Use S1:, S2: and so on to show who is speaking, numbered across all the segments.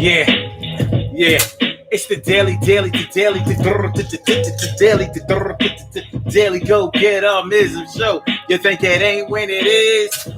S1: Yeah. It's the daily, daily go get show. You think it ain't when it is?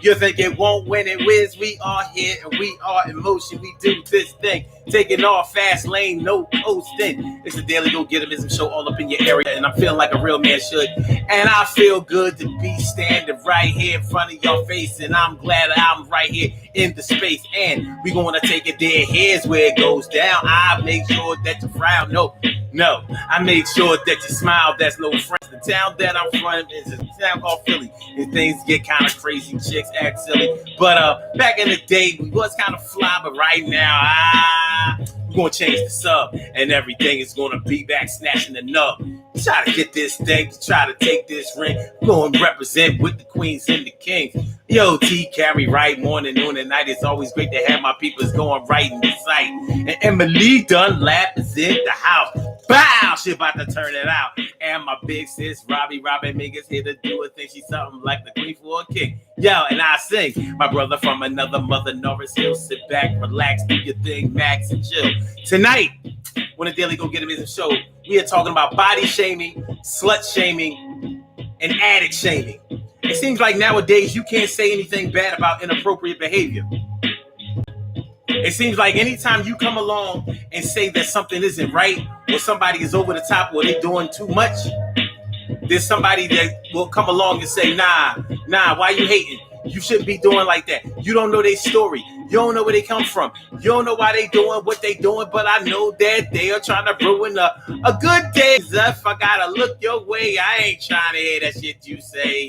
S1: You think it won't when it is? We are here and we are in motion. We do this thing, taking off fast lane, no coasting. It's the daily go get show all up in your area, and I'm feeling like a real man should. And I feel good to be standing right here in front of your face, and I'm glad I'm right here in the space. And we gonna take it there. Here's where it goes down. I make sure that you frown. No, I make sure that you smile. That's no friends. The town that I'm from is a town called Philly, and things get kind of crazy. Chicks act silly, but back in the day we was kind of fly. But right now, we're gonna change the sub, and everything is gonna be back snatching the nub. Try to get this thing, try to take this ring. We're gonna represent with the queens and the kings. Yo, T carry right morning, noon, and night. It's always great to have my peoples going right in the sight. And Emily Dunlap is in the house. Bow! She about to turn it out. And my big sis, Robbie Megas here to do a thing. She's something like the queen for a king. Yo, and I sing. My brother from another mother, Norris Hill. Sit back, relax, do your thing, Max, and chill. Tonight, when the Daily Go Get Him is a show, we are talking about body shaming, slut shaming, and addict shaming. It seems like nowadays you can't say anything bad about inappropriate behavior. It seems like anytime you come along and say that something isn't right, or somebody is over the top, or they're doing too much, there's somebody that will come along and say, nah, why you hating? You shouldn't be doing like that. You don't know their story. You don't know where they come from. You don't know why they doing what they doing, but I know that they are trying to ruin a good day. If I gotta look your way, I ain't trying to hear that shit you say.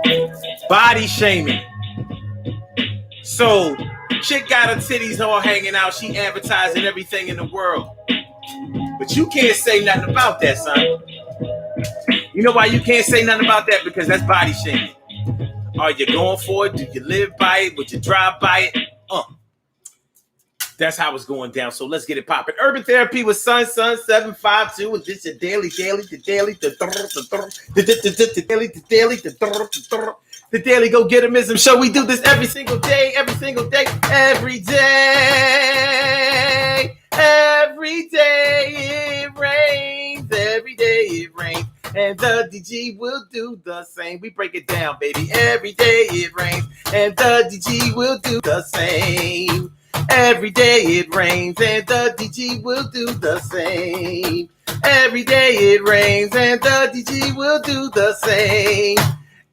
S1: Hey. Body shaming. So, chick got her titties all hanging out. She advertising everything in the world. But you can't say nothing about that, son. You know why you can't say nothing about that? Because that's body shaming. Are you going for it? Do you live by it? Would you drive by it? That's how it's going down. So let's get it popping. Urban Therapy with Sun 752. And this is the Daily Go Get Him show. We do this every single day. Every day it rains. Every day it rains. And the DG will do the same. We break it down, baby. Every day it rains. And the DG will do the same. Every day it rains. And the DG will do the same. Every day it rains. And the DG will do the same.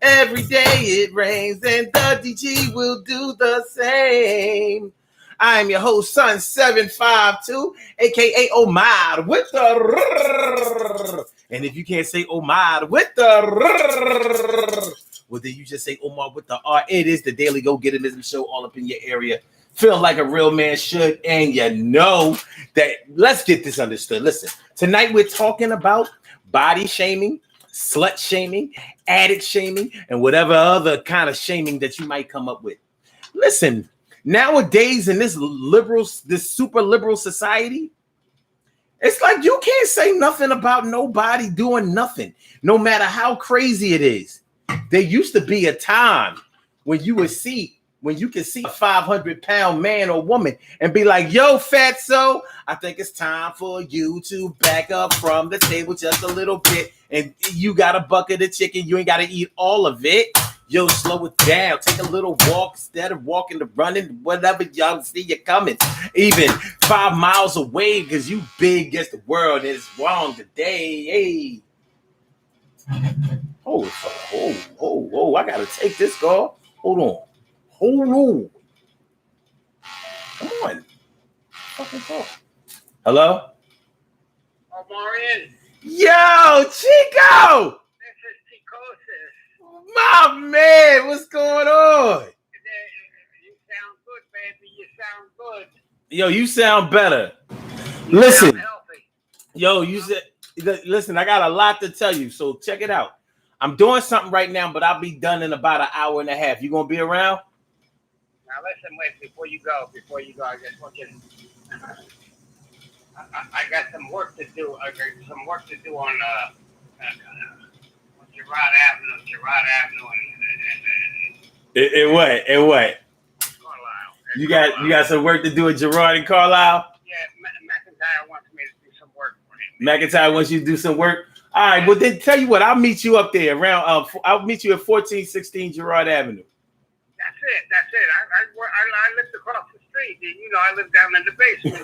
S1: Every day it rains. And the DG will do the same. I'm your host, Sun 752, aka Omar with the. And if you can't say Omar with the, well, then you just say Omar with the R. It is the Daily Go Get Him show all up in your area. Feel like a real man should, and you know that. Let's get this understood. Listen, tonight we're talking about body shaming, slut shaming, addict shaming, and whatever other kind of shaming that you might come up with. Listen. Nowadays, in this super liberal society, it's like you can't say nothing about nobody doing nothing, no matter how crazy it is. There used to be a time when you could see a 500-pound man or woman and be like, yo, fatso, I think it's time for you to back up from the table just a little bit. And you got a bucket of chicken. You ain't got to eat all of it. Yo, slow it down. Take a little walk instead of walking to running, whatever y'all see you coming. Even 5 miles away because you big against the world. It's wrong today. Hey. Oh, I got to take this call. Hold on. Come on. Fucking call. Hello?
S2: Marion.
S1: Yo, Chico! My man, what's going on?
S2: You sound good, baby. You sound good.
S1: Yo, you sound better.
S2: You
S1: listen.
S2: Sound healthy.
S1: Yo, you said, listen, I got a lot to tell you, so check it out. I'm doing something right now, but I'll be done in about an hour and a half. You gonna be around?
S2: Now listen, wait, before you go, I just want you to, I got some work to do. I got some work to do on Girard Avenue,
S1: In what?
S2: Carlisle.
S1: You got some work to do with Gerard and Carlisle?
S2: Yeah, McIntyre wants me to do some work for him.
S1: McIntyre wants you to do some work? All right, well, then tell you what, I'll meet you up there around, I'll meet you at 1416 Gerard Avenue.
S2: That's it. I lived across the street. You know, I live down in the basement.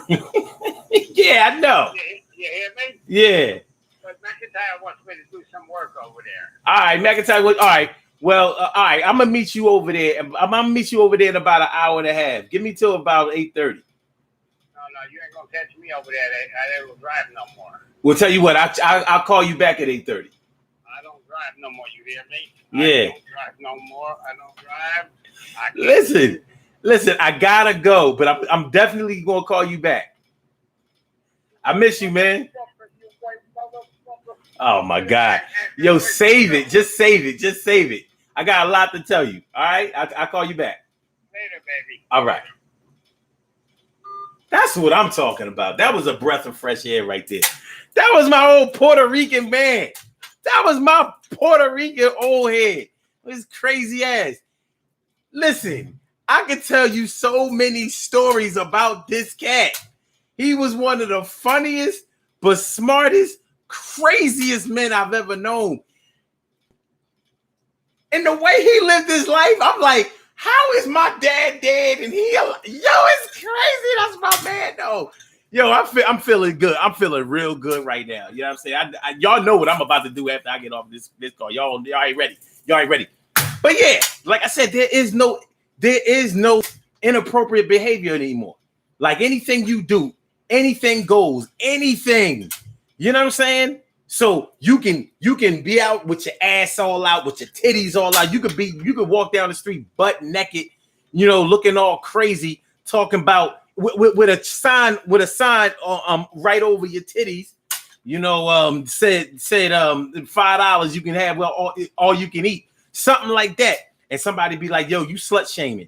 S1: Yeah, I know.
S2: You hear me?
S1: Yeah.
S2: But McIntyre wants me to do some work over there.
S1: All right, McIntyre. All right. Well, all right. I'm gonna meet you over there. I'm gonna meet you over there in about an hour and a half. Give me till about 8:30.
S2: No, you ain't gonna catch me over there. I don't drive no more.
S1: We'll tell you what. I'll call you back at 8:30.
S2: I don't drive no more. You hear me?
S1: Yeah.
S2: I don't drive no more. I don't drive.
S1: Listen. I gotta go, but I'm definitely gonna call you back. I miss you, man. Oh my God. Yo, save it. Just save it. I got a lot to tell you. All right. I'll call you back.
S2: Later, baby.
S1: All right. That's what I'm talking about. That was a breath of fresh air right there. That was my old Puerto Rican man. That was my Puerto Rican old head. His crazy ass. Listen, I can tell you so many stories about this cat. He was one of the funniest, but smartest, craziest men I've ever known. And the way he lived his life, I'm like, how is my dad dead? And it's crazy. That's my man, though. Yo, I'm feeling good. I'm feeling real good right now. You know what I'm saying? Y'all know what I'm about to do after I get off this call. Y'all ain't ready. But yeah, like I said, there is no inappropriate behavior anymore. Like anything you do, anything goes, anything. You know what I'm saying? So you can be out with your ass all out, with your titties all out. You could walk down the street butt naked, you know, looking all crazy, talking about with a sign right over your titties, you know, said $5 you can have all you can eat, something like that. And somebody be like, yo, you slut shaming.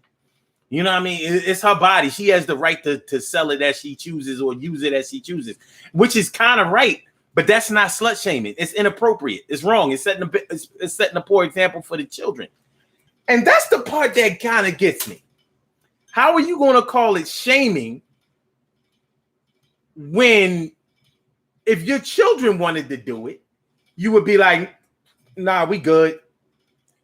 S1: You know what I mean? It's her body. She has the right to sell it as she chooses or use it as she chooses, which is kind of right. But that's not slut shaming. It's inappropriate. It's wrong. It's setting a poor example for the children. And that's the part that kind of gets me. How are you going to call it shaming when if your children wanted to do it, you would be like, nah, we good.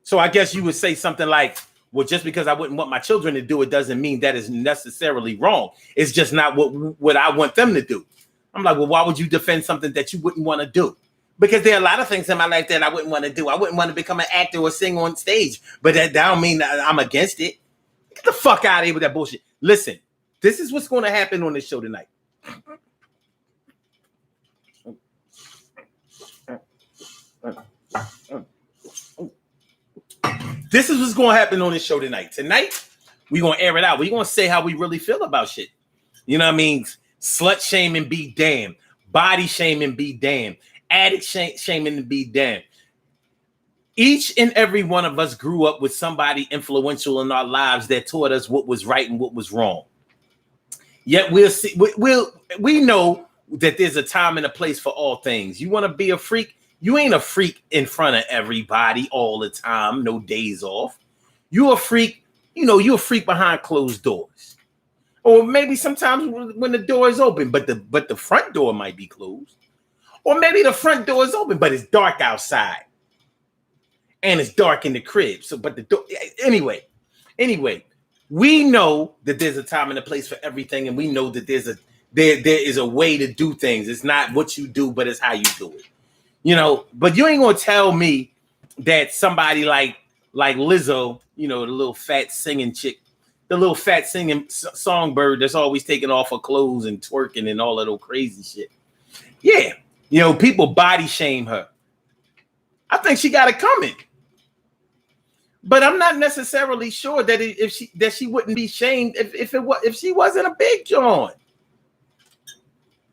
S1: So I guess you would say something like, well, just because I wouldn't want my children to do it doesn't mean that is necessarily wrong. It's just not what I want them to do. I'm like, well, why would you defend something that you wouldn't want to do? Because there are a lot of things in my life that I wouldn't want to do. I wouldn't want to become an actor or sing on stage, but that don't mean that I'm against it. Get the fuck out of here with that bullshit. Listen, this is what's going to happen on this show tonight. This is what's going to happen on this show tonight. Tonight, we're going to air it out. We're going to say how we really feel about shit. You know what I mean? Slut shaming be damned. Body shaming be damned. Addict shaming be damned. Each and every one of us grew up with somebody influential in our lives that taught us what was right and what was wrong. Yet we know that there's a time and a place for all things. You want to be a freak? You ain't a freak in front of everybody all the time. No days off. You a freak. You know, you're a freak behind closed doors. Or maybe sometimes when the door is open, but the front door might be closed. Or maybe the front door is open, but it's dark outside. And it's dark in the crib. So, but the door, anyway, we know that there's a time and a place for everything, and we know that there is a way to do things. It's not what you do, but it's how you do it. You know, but you ain't gonna tell me that somebody like Lizzo, you know, the little fat singing chick, the little fat singing songbird that's always taking off her clothes and twerking and all that old crazy shit. Yeah, you know, people body shame her. I think she got it coming, but I'm not necessarily sure that she wouldn't be shamed if she wasn't a big John.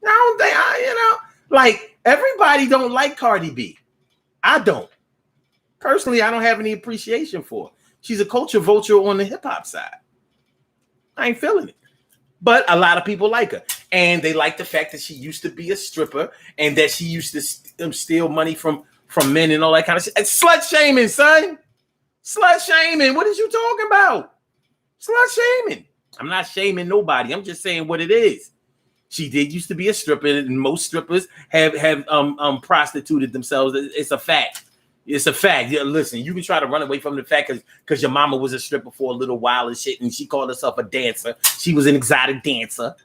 S1: I don't think like everybody don't like Cardi B. I don't. Personally, I don't have any appreciation for her. She's a culture vulture on the hip hop side. I ain't feeling it. But a lot of people like her. And they like the fact that she used to be a stripper and that she used to steal money from men and all that kind of shit. It's slut shaming, son. Slut shaming. What is you talking about? Slut shaming. I'm not shaming nobody. I'm just saying what it is. She did used to be a stripper, and most strippers have prostituted themselves. It's a fact. It's a fact. Yeah, listen, you can try to run away from the fact because your mama was a stripper for a little while and shit, and she called herself a dancer. She was an exotic dancer.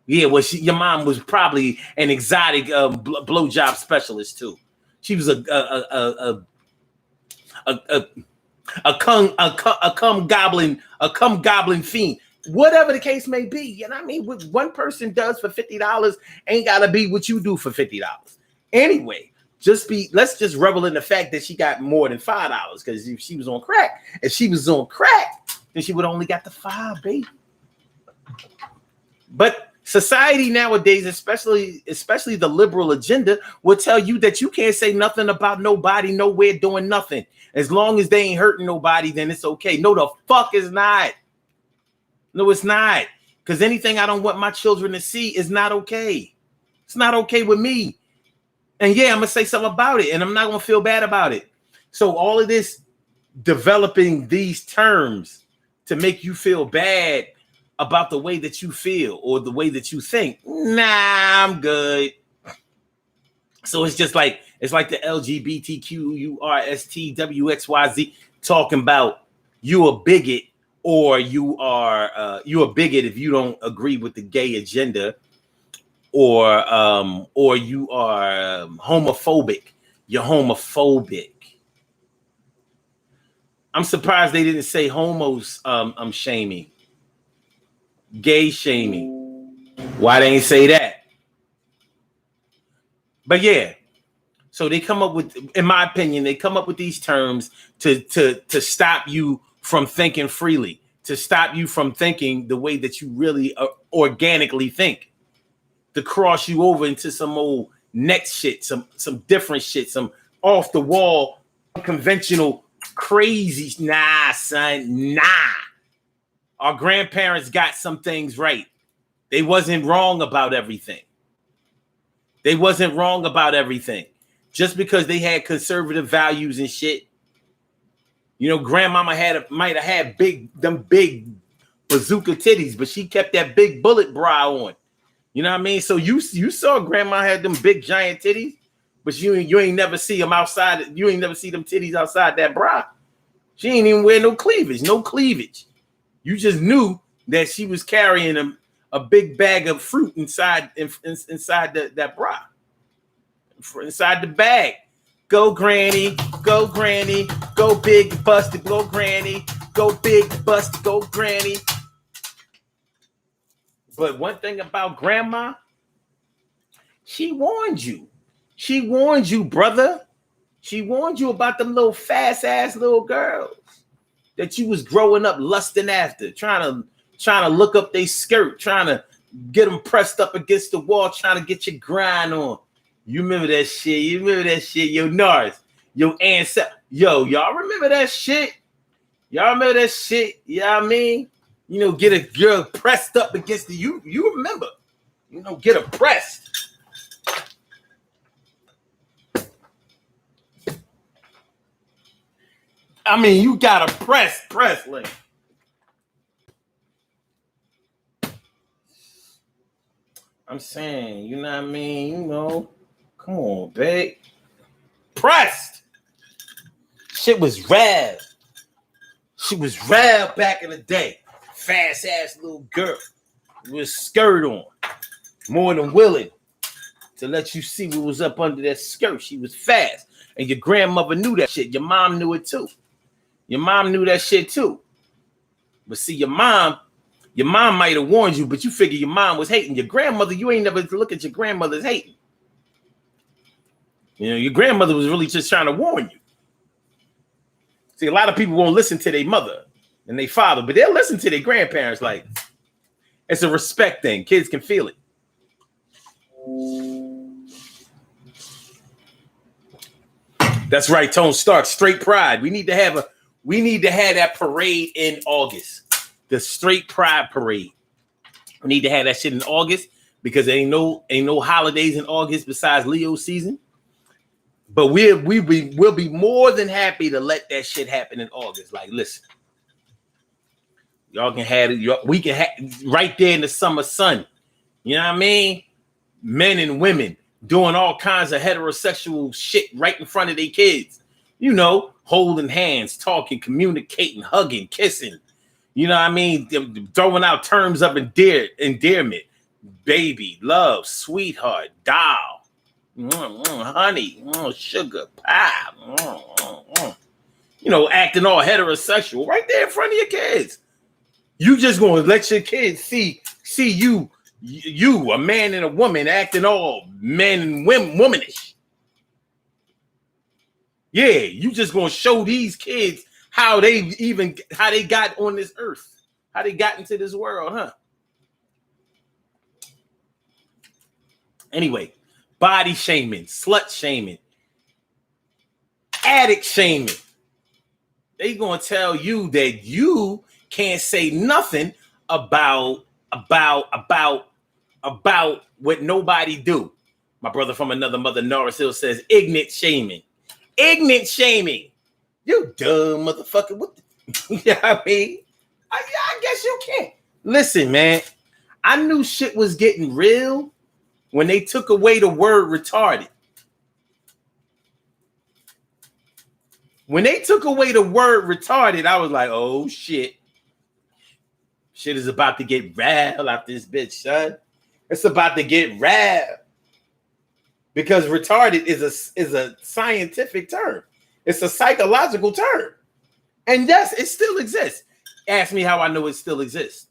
S1: Yeah, well, your mom was probably an exotic blowjob specialist too. She was a cum goblin fiend. Whatever the case may be, you know what I mean? What one person does for $50 ain't gotta be what you do for $50. Anyway, let's just revel in the fact that she got more than $5 because if she was on crack, then she would only got the $5, baby. But society nowadays, especially the liberal agenda, will tell you that you can't say nothing about nobody nowhere doing nothing. As long as they ain't hurting nobody, then it's okay. No, the fuck is not. No, it's not. Because anything I don't want my children to see is not okay. It's not okay with me. And yeah, I'm going to say something about it, and I'm not going to feel bad about it. So all of this developing these terms to make you feel bad about the way that you feel or the way that you think, nah, I'm good. So it's just like the LGBTQURSTWXYZ talking about you a bigot, or you a bigot if you don't agree with the gay agenda, or you are homophobic. You're homophobic. I'm surprised they didn't say homos shaming, gay shaming. Why they ain't say that? But yeah, so they come up with, in my opinion, they come up with these terms to stop you from thinking freely, to stop you from thinking the way that you really organically think, to cross you over into some old next shit, some different shit, some off the wall, unconventional, crazy. Nah, son, nah. Our grandparents got some things right. They wasn't wrong about everything. Just because they had conservative values and shit. You know, grandmama might have had big bazooka titties, but she kept that big bullet bra on. You know what I mean? So you saw grandma had them big giant titties, but you ain't never see them outside. You ain't never see them titties outside that bra. She ain't even wear no cleavage. You just knew that she was carrying a big bag of fruit inside that bra, inside the bag. Go granny, go big busted, go granny, go big busted, go granny. But one thing about grandma, she warned you. She warned you, brother. She warned you about them little fast ass little girls that you was growing up lusting after, trying to look up their skirt, trying to get them pressed up against the wall, trying to get your grind on. You remember that shit? Yo, Nars, yo, ancestor, yo, y'all remember that shit? You know what I mean? You know, get a girl pressed up against the you remember? You know, get her pressed. I mean, you gotta press, like. I'm saying, you know what I mean? You know, come on, babe. Pressed. Shit was rad. She was rad back in the day. Fast ass little girl with a skirt on. More than willing to let you see what was up under that skirt. She was fast. And your grandmother knew that shit. Your mom knew it too. Your mom knew that shit too. But see, your mom might have warned you, but you figure your mom was hating. Your grandmother, you ain't never look at your grandmother's hating. You know, your grandmother was really just trying to warn you. See, a lot of people won't listen to their mother and their father, but they'll listen to their grandparents. Like, it's a respect thing. Kids can feel it. That's right, Tone Stark. Straight pride. We need to have that parade in August. The Straight Pride Parade. We need to have that shit in August because there ain't no holidays in August besides Leo season. But we'll be more than happy to let that shit happen in August. Like, listen, Y'all can have it. We can have right there in the summer sun. You know what I mean? Men and women doing all kinds of heterosexual shit right in front of their kids. You know, holding hands, talking, communicating, hugging, kissing. You know what I mean? Throwing out terms of endearment. Baby, love, sweetheart, doll, honey, sugar, pie. You know, acting all heterosexual right there in front of your kids. You just gonna let your kids see you, a man and a woman, acting all men and womanish. Yeah, you just gonna show these kids how they got on this earth, how they got into this world, huh? Anyway, body shaming, slut shaming, addict shaming. They gonna tell you that you can't say nothing about what nobody do. My brother from another mother, Norris Hill, says ignorant shaming. Ignorant shaming. You dumb motherfucker. What the, you know what I mean? I guess you can't. Listen, man. I knew shit was getting real when they took away the word retarded. When they took away the word retarded, I was like, oh shit. Shit is about to get real out this bitch, son. It's about to get real. Because retarded is a scientific term. It's a psychological term. And yes, it still exists. Ask me how I know it still exists.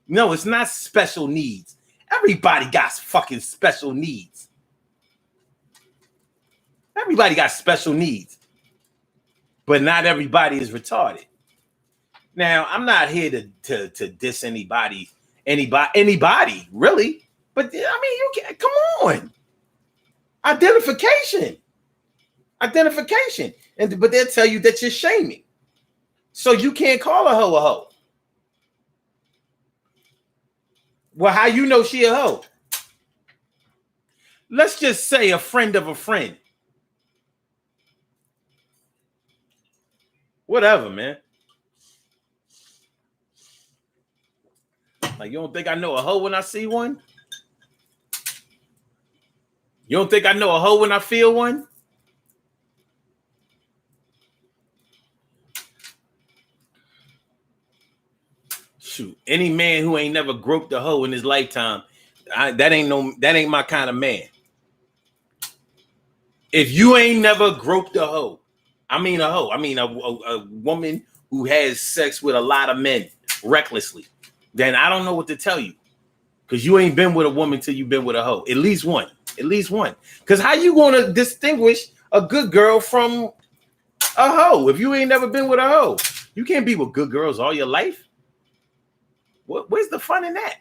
S1: No, it's not special needs. Everybody got fucking special needs. Everybody got special needs. But not everybody is retarded. Now, I'm not here to diss anybody, really. But I mean, you can't, come on. Identification. But they'll tell you that you're shaming. So you can't call a hoe a hoe. Well, how you know she a hoe? Let's just say a friend of a friend. Whatever, man. Like, you don't think I know a hoe when I see one? You don't think I know a hoe when I feel one? Shoot, any man who ain't never groped a hoe in his lifetime, that ain't my kind of man. If you ain't never groped a hoe, I mean a woman who has sex with a lot of men recklessly, then I don't know what to tell you. Because you ain't been with a woman till you've been with a hoe. At least one. Because how you going to distinguish a good girl from a hoe if you ain't never been with a hoe? You can't be with good girls all your life. Where's the fun in that?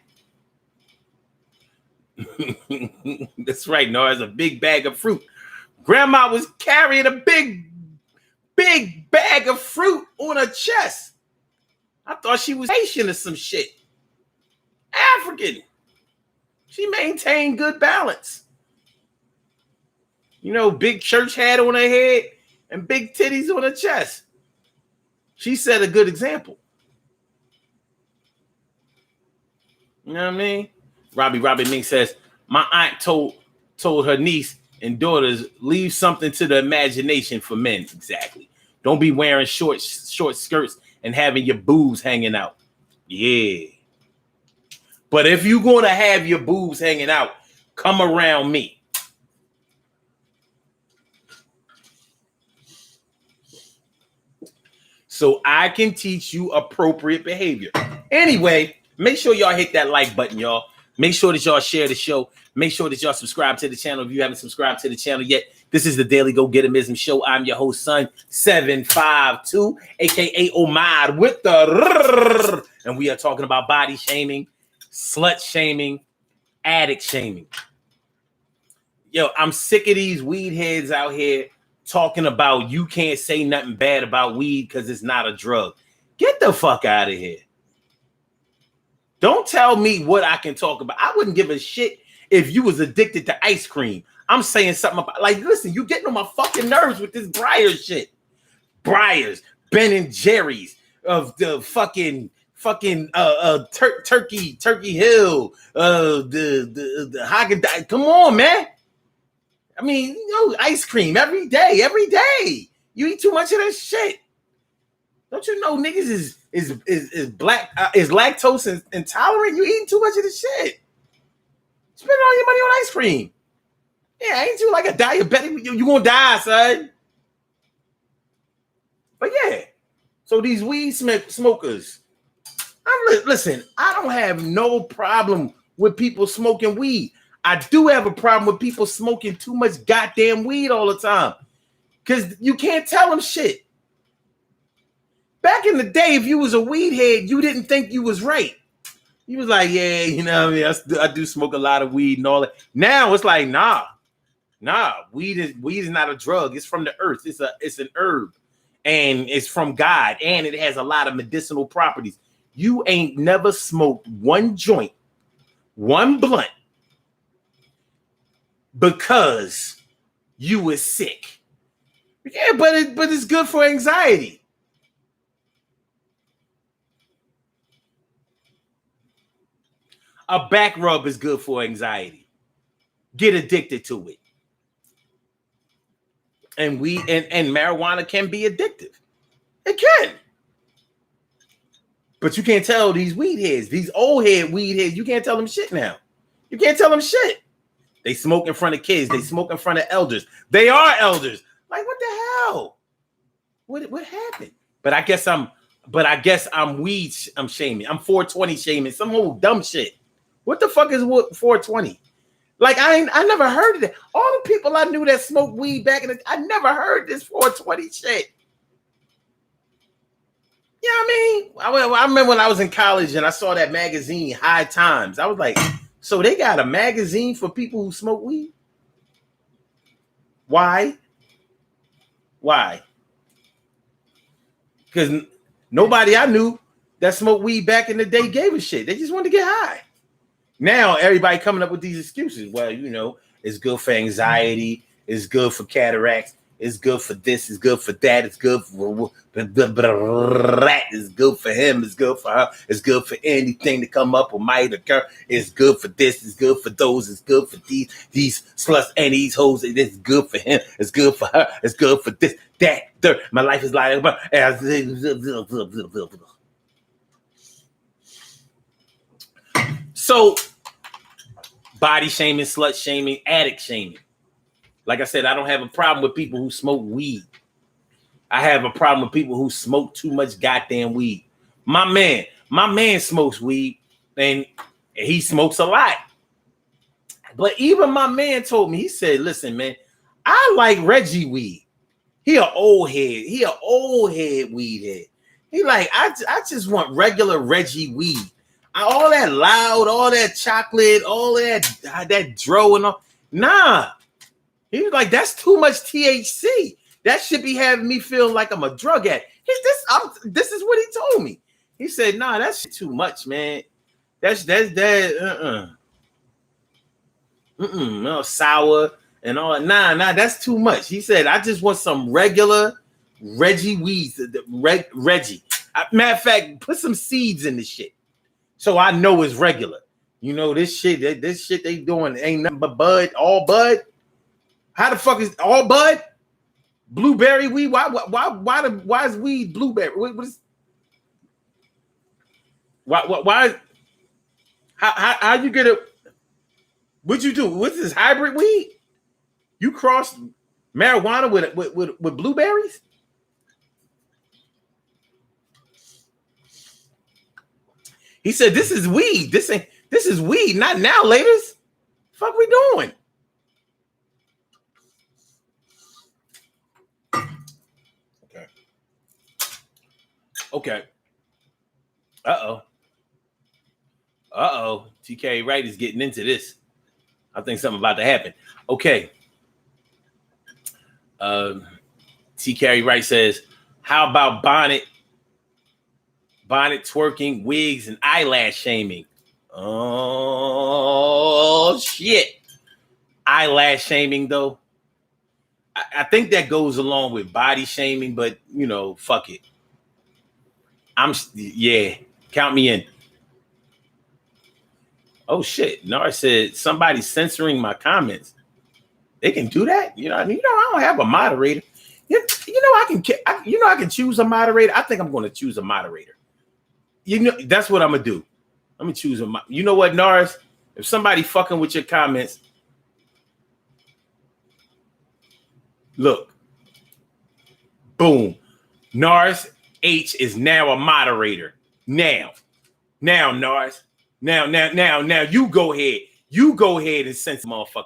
S1: That's right, no, it's a big bag of fruit. Grandma was carrying a big bag of fruit on her chest. I thought she was Haitian or some shit. African. She maintained good balance. You know, big church hat on her head and big titties on her chest. She set a good example. You know what I mean? Robbie Mink says, my aunt told her niece and daughters, leave something to the imagination for men. Exactly. Don't be wearing short skirts and having your boobs hanging out. Yeah. But if you're going to have your boobs hanging out, come around me. So I can teach you appropriate behavior. Anyway, make sure y'all hit that like button, y'all. Make sure that y'all share the show. Make sure that y'all subscribe to the channel if you haven't subscribed to the channel yet. This is the Daily Go Getimism Show. I'm your host, Son 752, aka Omar with the and we are talking about body shaming, slut shaming, addict shaming. Yo, I'm sick of these weed heads out here talking about you can't say nothing bad about weed because it's not a drug. Get the fuck out of here. Don't tell me what I can talk about. I wouldn't give a shit if you was addicted to ice cream. I'm saying something about, like, listen, you getting on my fucking nerves with this Breyers shit. Breyers, Ben and Jerry's, of the fucking fucking Turkey Hill, the Haagen-Dazs. Come on, man. I mean, ice cream every day. You eat too much of that shit. Don't you know niggas is black is lactose intolerant? You eating too much of the shit. Spend all your money on ice cream. Yeah, ain't you like a diabetic? You gonna die, son. But yeah, so these weed smokers. Listen, I don't have no problem with people smoking weed. I do have a problem with people smoking too much goddamn weed all the time. Because you can't tell them shit. Back in the day, if you was a weed head, you didn't think you was right. You was like, yeah, you know what I mean? I do smoke a lot of weed and all that. Now it's like, nah, weed is not a drug. It's from the earth. It's an herb. And it's from God. And it has a lot of medicinal properties. You ain't never smoked one joint, one blunt, because you was sick. Yeah, but it's good for anxiety. A back rub is good for anxiety. Get addicted to it. And and marijuana can be addictive. It can. But you can't tell these weed heads, these old head weed heads, you can't tell them shit now. You can't tell them shit. They smoke in front of kids. They smoke in front of elders. They are elders. Like, what the hell? What happened? But I guess I'm weed. I'm shaming. I'm 420 shaming. Some whole dumb shit. What the fuck is 420? Like, I never heard of that. All the people I knew that smoked weed back in I never heard this 420 shit. You know what I mean? I remember when I was in college and I saw that magazine, High Times. I was like, so they got a magazine for people who smoke weed? Why? Because nobody I knew that smoked weed back in the day gave a shit. They just wanted to get high. Now everybody coming up with these excuses. Well, it's good for anxiety. It's good for cataracts. It's good for this. It's good for that. It's good for it's good for him. It's good for her. It's good for anything to come up or might occur. It's good for this. It's good for those. It's good for these sluts and these hoes. It's good for him. It's good for her. It's good for this, that, third. My life is like so body shaming, slut shaming, addict shaming. Like I said, I don't have a problem with people who smoke weed. I have a problem with people who smoke too much goddamn weed. My man smokes weed, and he smokes a lot. But even my man told me, he said, listen, man, I like Reggie weed. He an old head. He an old head weed head. He like, I just want regular Reggie weed. All that loud, all that chocolate, all that dro and all. Nah. He was like, that's too much THC. That should be having me feel like I'm a drug addict. This is what he told me. He said, nah, that's too much, man. That's no, sour and all. Nah, that's too much. He said, I just want some regular Reggie weeds. Reggie. Matter of fact, put some seeds in this shit, so I know it's regular. This shit they doing ain't nothing but bud, all bud. How the fuck is all bud? Blueberry weed? Why is weed blueberry? What is? Why? How you get it? What'd you do? What's this hybrid weed? You crossed marijuana with blueberries? He said, "This is weed. This is weed. Not now, ladies. Fuck, we doing?" Okay. Uh-oh. TK Wright is getting into this. I think something about to happen. Okay. TK Wright says, how about bonnet twerking, wigs, and eyelash shaming? Oh, shit. Eyelash shaming, though. I think that goes along with body shaming, but, fuck it. Yeah. Count me in. Oh shit! Nar said somebody's censoring my comments. They can do that. You know, I don't have a moderator. I can choose a moderator. I think I'm going to choose a moderator. You know, that's what I'm gonna do. I'm gonna choose a. You know what, Norris? If somebody fucking with your comments, look, boom, Norris H is now a moderator. Now, Norris. Now, you go ahead. You go ahead and censor motherfuckers.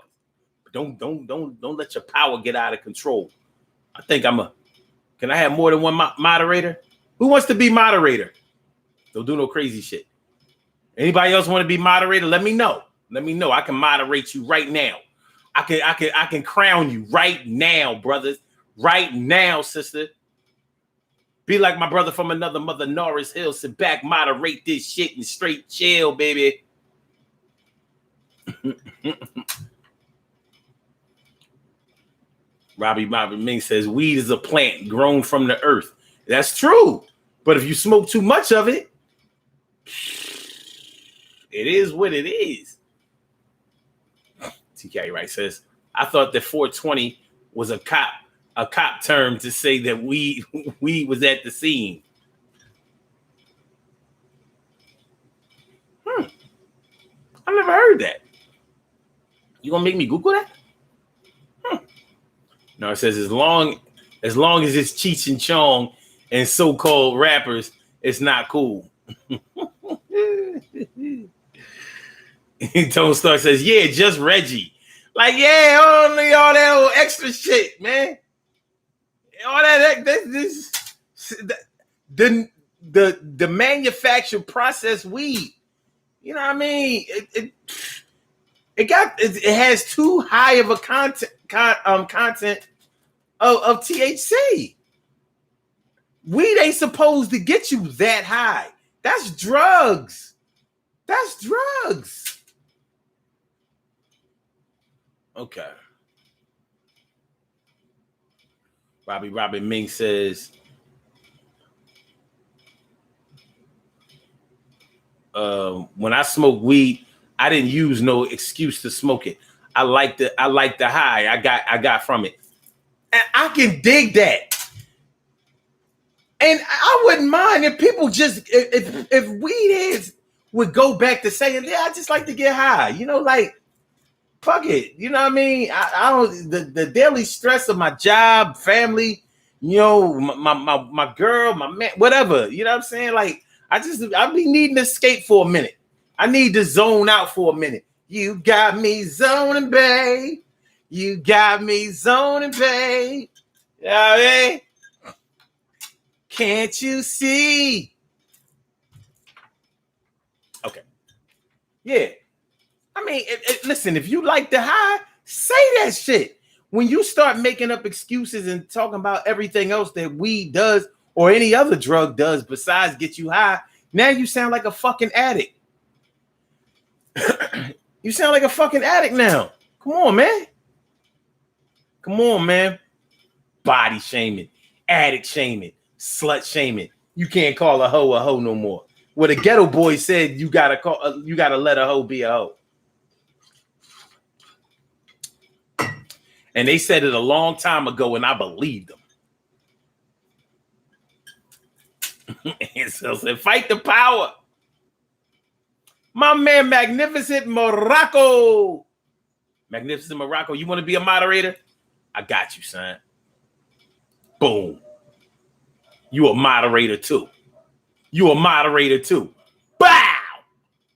S1: Don't let your power get out of control. I think can I have more than one moderator? Who wants to be moderator? Don't do no crazy shit. Anybody else want to be moderator? Let me know. I can moderate you right now. I can crown you right now, brothers. Right now, sister. Be like my brother from another mother, Norris Hill. Sit back, moderate this shit, and straight chill, baby. Robbie Ming says weed is a plant grown from the earth. That's true. But if you smoke too much of it, it is what it is. TK Wright says, I thought that 420 was a cop term to say that weed was at the scene. I never heard that. You gonna make me Google that? No, it says as long as it's Cheech and Chong and so-called rappers, it's not cool. Tone Star says, yeah, just Reggie. Like, yeah, only all that old extra shit, man. All the manufactured processed weed. You know what I mean? It has too high of a content of THC. Weed ain't supposed to get you that high. That's drugs. Okay. Robbie Ming says, when I smoke weed, I didn't use no excuse to smoke it. I like the high I got from it. And I can dig that. And I wouldn't mind if people just if weed heads would go back to saying, yeah, I just like to get high. You know, like fuck it. You know what I mean? I don't the daily stress of my job, family, you know, my girl, my man, whatever. You know what I'm saying? Like I be needing to escape for a minute. I need to zone out for a minute. You got me zoning, babe. You got me zoning, babe. You know what I mean? Can't you see? Okay. Yeah. I mean, listen, if you like the high, say that shit. When you start making up excuses and talking about everything else that weed does or any other drug does besides get you high, now you sound like a fucking addict. You sound like a fucking addict now. Come on, man. Body shaming, addict shaming, slut shaming. You can't call a hoe no more. What a ghetto boy said, you gotta let a hoe be a hoe. And they said it a long time ago, and I believed them. And so said, fight the power. My man, Magnificent Morocco. You want to be a moderator? I got you, son. Boom. You a moderator too. Bow.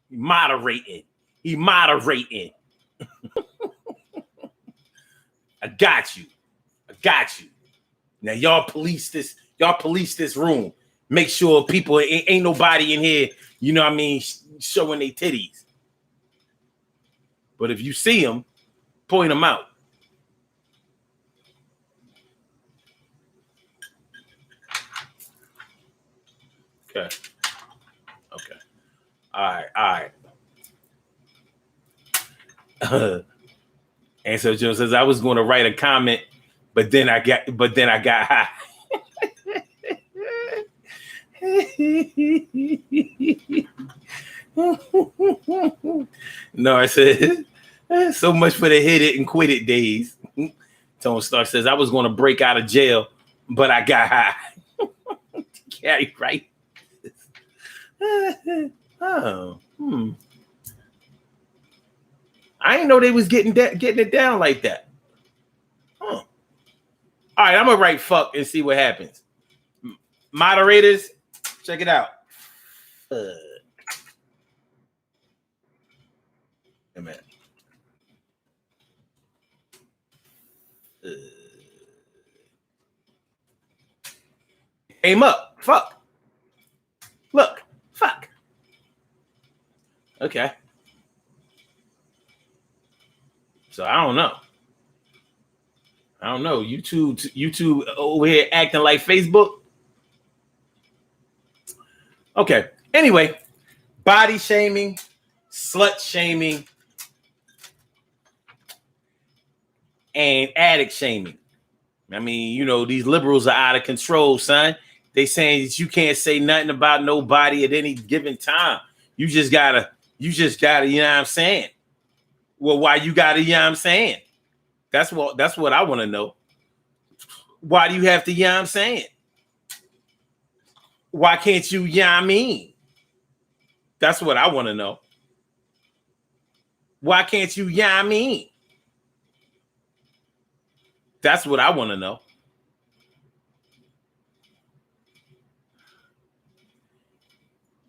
S1: He moderating. I got you. Now y'all police this room. Make sure people ain't nobody in here, you know what I mean, showing their titties. But if you see them, point them out. Okay. All right. And so Joe says I was going to write a comment, but then I got high. No, I said so much for the hit it and quit it days. Tone Star says I was going to break out of jail, but I got high. Yeah, right. Oh, I didn't know they was getting it down like that. Huh. All right, I'm gonna write fuck and see what happens. Moderators, check it out. A minute. Came up. Fuck. Look. Fuck. Okay. So I don't know. YouTube over here acting like Facebook. Okay. Anyway, body shaming, slut shaming, and addict shaming. I mean, you know, these liberals are out of control, son. They saying that you can't say nothing about nobody at any given time. You just gotta, you know what I'm saying? Well, why you gotta, you know what I'm saying? That's what I want to know. Why do you have to, you know what I'm saying? Why can't you, you know what I mean? That's what I want to know. Why can't you, you know what I mean? That's what I want to know.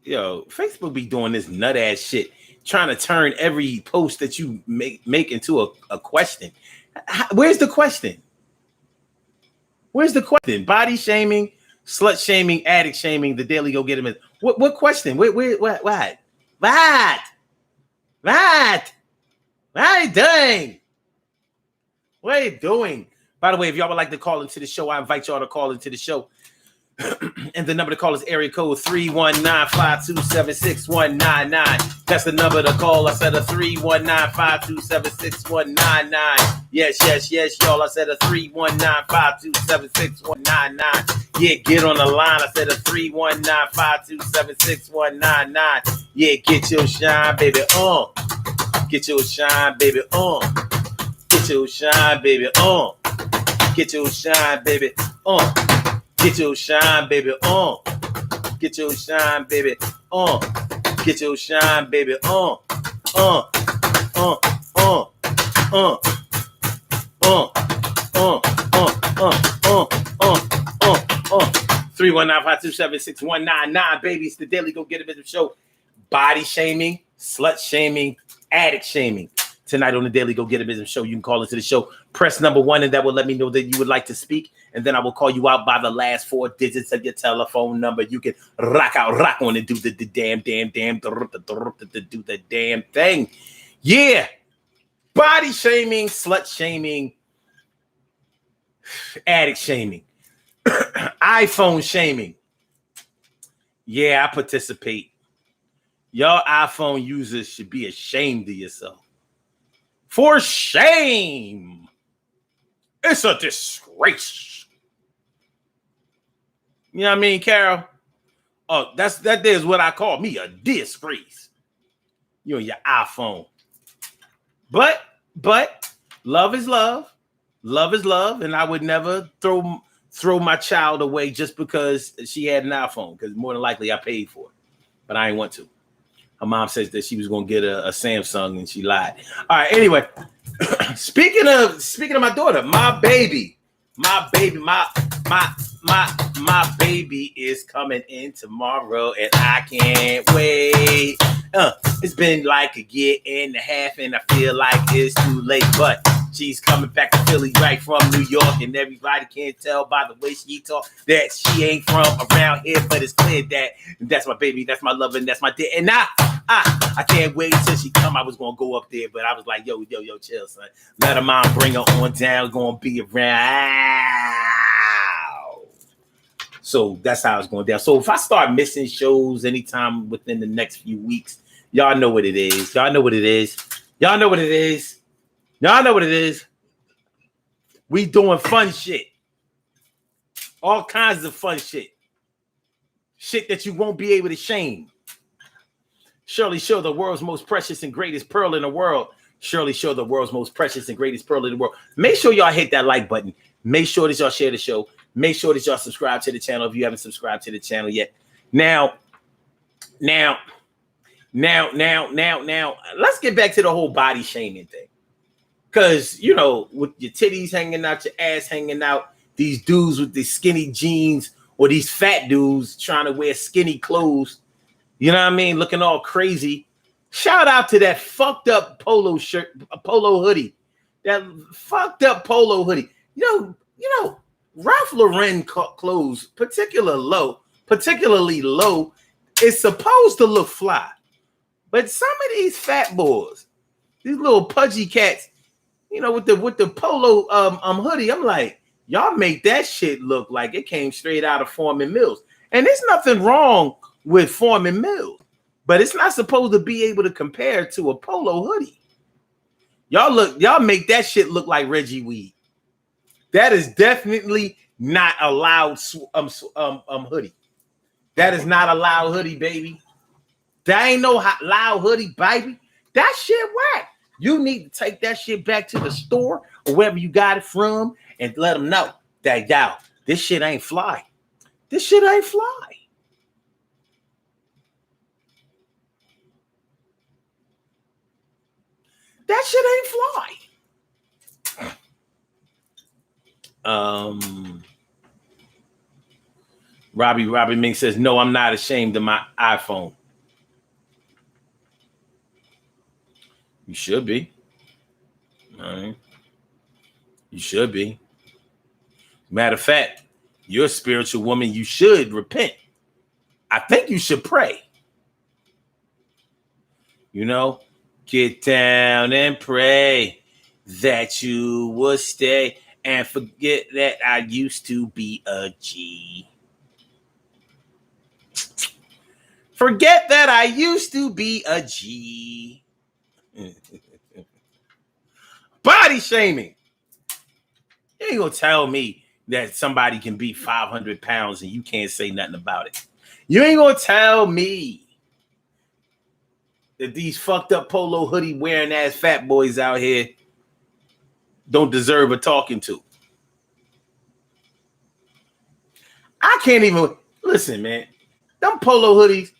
S1: Yo, Facebook be doing this nut ass shit, trying to turn every post that you make into a question. Where's the question? Where's the question? Body shaming, slut shaming, addict shaming, the Daily Go Get 'Em. What question? What? What are you doing? What are you doing? By the way, if y'all would like to call into the show, I invite y'all to call into the show. And the number to call is area code 319-527-6199. That's the number to call. I said a 319-527-6199. Yes, y'all. I said a 319-527-6199. Yeah, get on the line. I said a 319-527-6199. Yeah, get your shine, baby, on. Get your shine, baby, on. Get your shine, baby, on. Get your shine, baby, on. Get your shine, baby, on. Get your shine, baby, on. Get your shine, baby, on. 319-527-6199, baby. It's the Daily Go Get 'Em Business Show. Body shaming, slut shaming, addict shaming. Tonight on the Daily Go Get 'Em Business Show, you can call into the show. Press number 1, and that will let me know that you would like to speak. And then I will call you out by the last 4 digits of your telephone number. You can rock on and do the damn, do the damn thing. Yeah. Body shaming, slut shaming, addict shaming, iPhone shaming. Yeah, I participate. Y'all iPhone users should be ashamed of yourself. For shame. It's a disgrace. You know what I mean, Carol? Oh, that is what I call me, a disgrace. You and your iPhone. But love is love. Love is love. And I would never throw my child away just because she had an iPhone, because more than likely I paid for it. But I ain't want to. Her mom says that she was gonna get a Samsung and she lied. All right, anyway. Speaking of my daughter, my baby is coming in tomorrow, and I can't wait. It's been like a year and a half, and I feel like it's too late, but she's coming back to Philly right from New York, and everybody can tell by the way she talk that she ain't from around here, but it's clear that that's my baby, that's my love, and that's my dad. And I can't wait till she come. I was gonna go up there, but I was like, yo, chill, son. Let her mom bring her on down. Gonna be around. So that's how it's going down. So if I start missing shows anytime within the next few weeks, y'all know what it is. Y'all know what it is. We doing fun shit. All kinds of fun shit. Shit that you won't be able to shame. Surely show the world's most precious and greatest pearl in the world. Surely show the world's most precious and greatest pearl in the world. Make sure y'all hit that like button. Make sure that y'all share the show. Make sure that y'all subscribe to the channel if you haven't subscribed to the channel yet. Now, let's get back to the whole body shaming thing. Because, you know, with your titties hanging out, your ass hanging out, these dudes with these skinny jeans or these fat dudes trying to wear skinny clothes, you know what I mean, looking all crazy. Shout out to that fucked up polo shirt, a polo hoodie. That fucked up polo hoodie. You know, Ralph Lauren clothes, particularly low, is supposed to look fly. But some of these fat boys, these little pudgy cats, you know, with the polo hoodie, I'm like, y'all make that shit look like it came straight out of Foreman Mills. And there's nothing wrong with Foreman Mills, but it's not supposed to be able to compare to a polo hoodie. Y'all make that shit look like Reggie Weed. That is definitely not a loud hoodie. That is not a loud hoodie, baby. That ain't no loud hoodie, baby. That shit whack. You need to take that shit back to the store or wherever you got it from and let them know that, yo, this shit ain't fly. This shit ain't fly. That shit ain't fly. Robbie Ming says, no, I'm not ashamed of my iPhone. You should be. All right. You should be. Matter of fact, you're a spiritual woman. You should repent. I think you should pray. You know, get down and pray that you will stay and forget that I used to be a G. Forget that I used to be a G. Body shaming. You ain't gonna tell me that somebody can be 500 pounds and you can't say nothing about it. You ain't gonna tell me that these fucked up polo hoodie wearing ass fat boys out here don't deserve a talking to. I can't even listen, man. Them polo hoodies,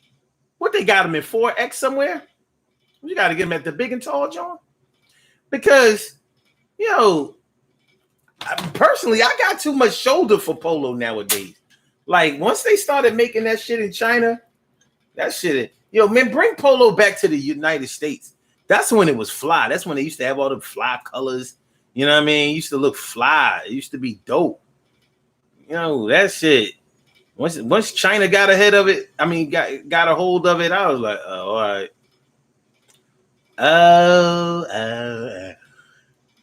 S1: what they got them in 4X somewhere? You got to get them at the big and tall, John. Because, you know, personally, I got too much shoulder for polo nowadays. Like, once they started making that shit in China, that shit, yo, man, bring polo back to the United States. That's when it was fly. That's when they used to have all the fly colors. You know what I mean? It used to look fly. It used to be dope. You know, that shit. Once China got ahead of it, I mean, got a hold of it, I was like, oh, all right.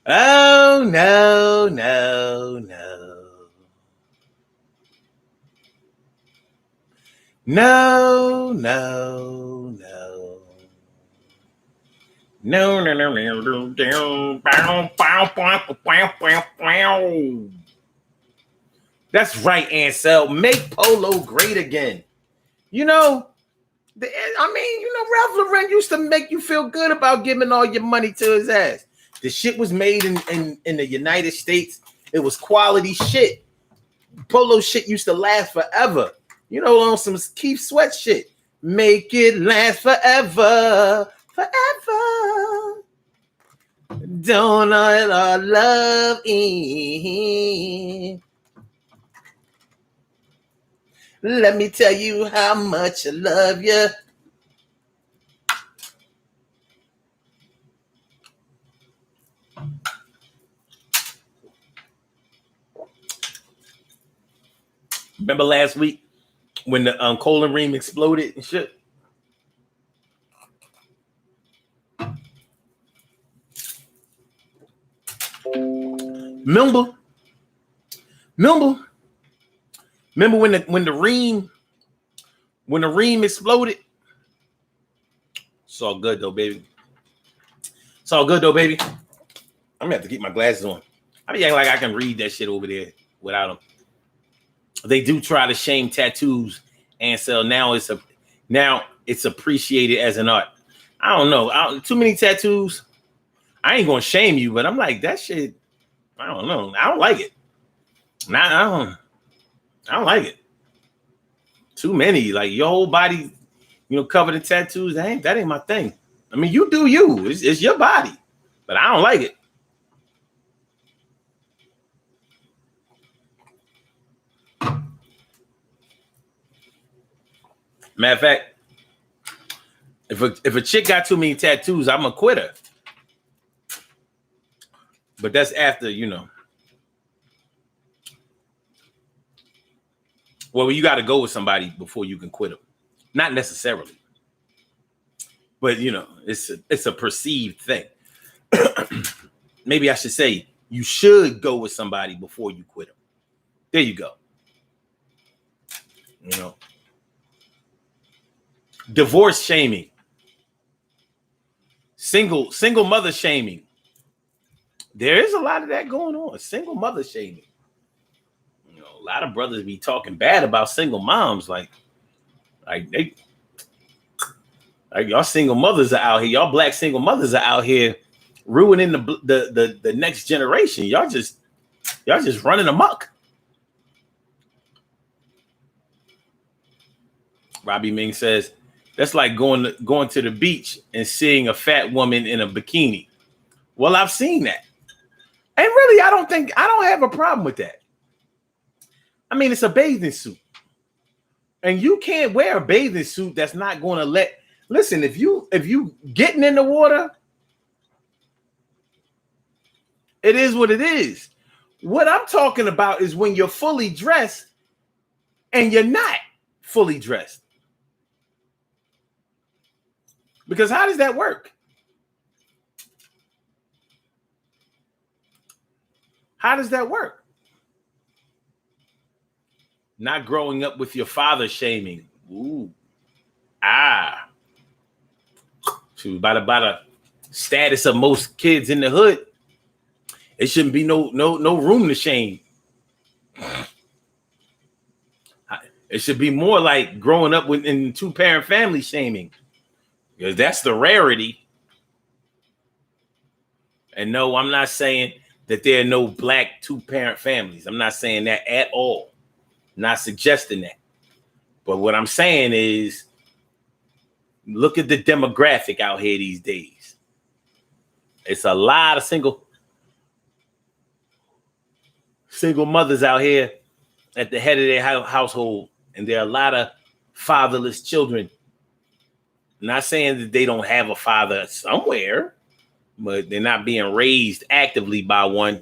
S1: Oh, no. No. That's right, Ansel. Make polo great again. You know, Ralph Lauren used to make you feel good about giving all your money to his ass. The shit was made in the United States. It was quality shit. Polo shit used to last forever. You know, on some Keith Sweat shit. Make it last forever. Forever. Don't let our love in. Let me tell you how much I love you. Remember last week when the colon ream exploded and shit? Remember when the ream exploded? It's all good though, baby. I'm gonna have to keep my glasses on. I mean, acting like I can read that shit over there without them. They do try to shame tattoos Ansel, now it's appreciated as an art. I don't know. Too many tattoos. I ain't gonna shame you, but I'm like, that shit. I don't know. I don't like it. I don't like it. Too many. Like your whole body, covered in tattoos. That ain't my thing. I mean, you do you. It's your body, but I don't like it. Matter of fact, if a chick got too many tattoos, I'm a quitter. But that's after, Well, you got to go with somebody before you can quit them. Not necessarily. But, it's a perceived thing. Maybe I should say you should go with somebody before you quit them. There you go. Divorce shaming. Single mother shaming. There is a lot of that going on. Single mother shaming. A lot of brothers be talking bad about single moms. Like y'all single mothers are out here. Y'all black single mothers are out here ruining the next generation. Y'all just running amok. Robbie Ming says that's like going to the beach and seeing a fat woman in a bikini. Well, I've seen that. And really, I don't have a problem with that. I mean, it's a bathing suit. And you can't wear a bathing suit that's not going to listen, if you getting in the water, it is what it is. What I'm talking about is when you're fully dressed and you're not fully dressed. Because how does that work? How does that work? Not growing up with your father shaming. Ooh. So by the status of most kids in the hood, it shouldn't be no room to shame. It should be more like growing up in 2-parent family shaming. Because that's the rarity. And no, I'm not saying that there are no black 2-parent families. I'm not saying that at all. Not suggesting that. But what I'm saying is, look at the demographic out here these days. It's a lot of single mothers out here at the head of their household. And there are a lot of fatherless children. Not saying that they don't have a father somewhere, but they're not being raised actively by one.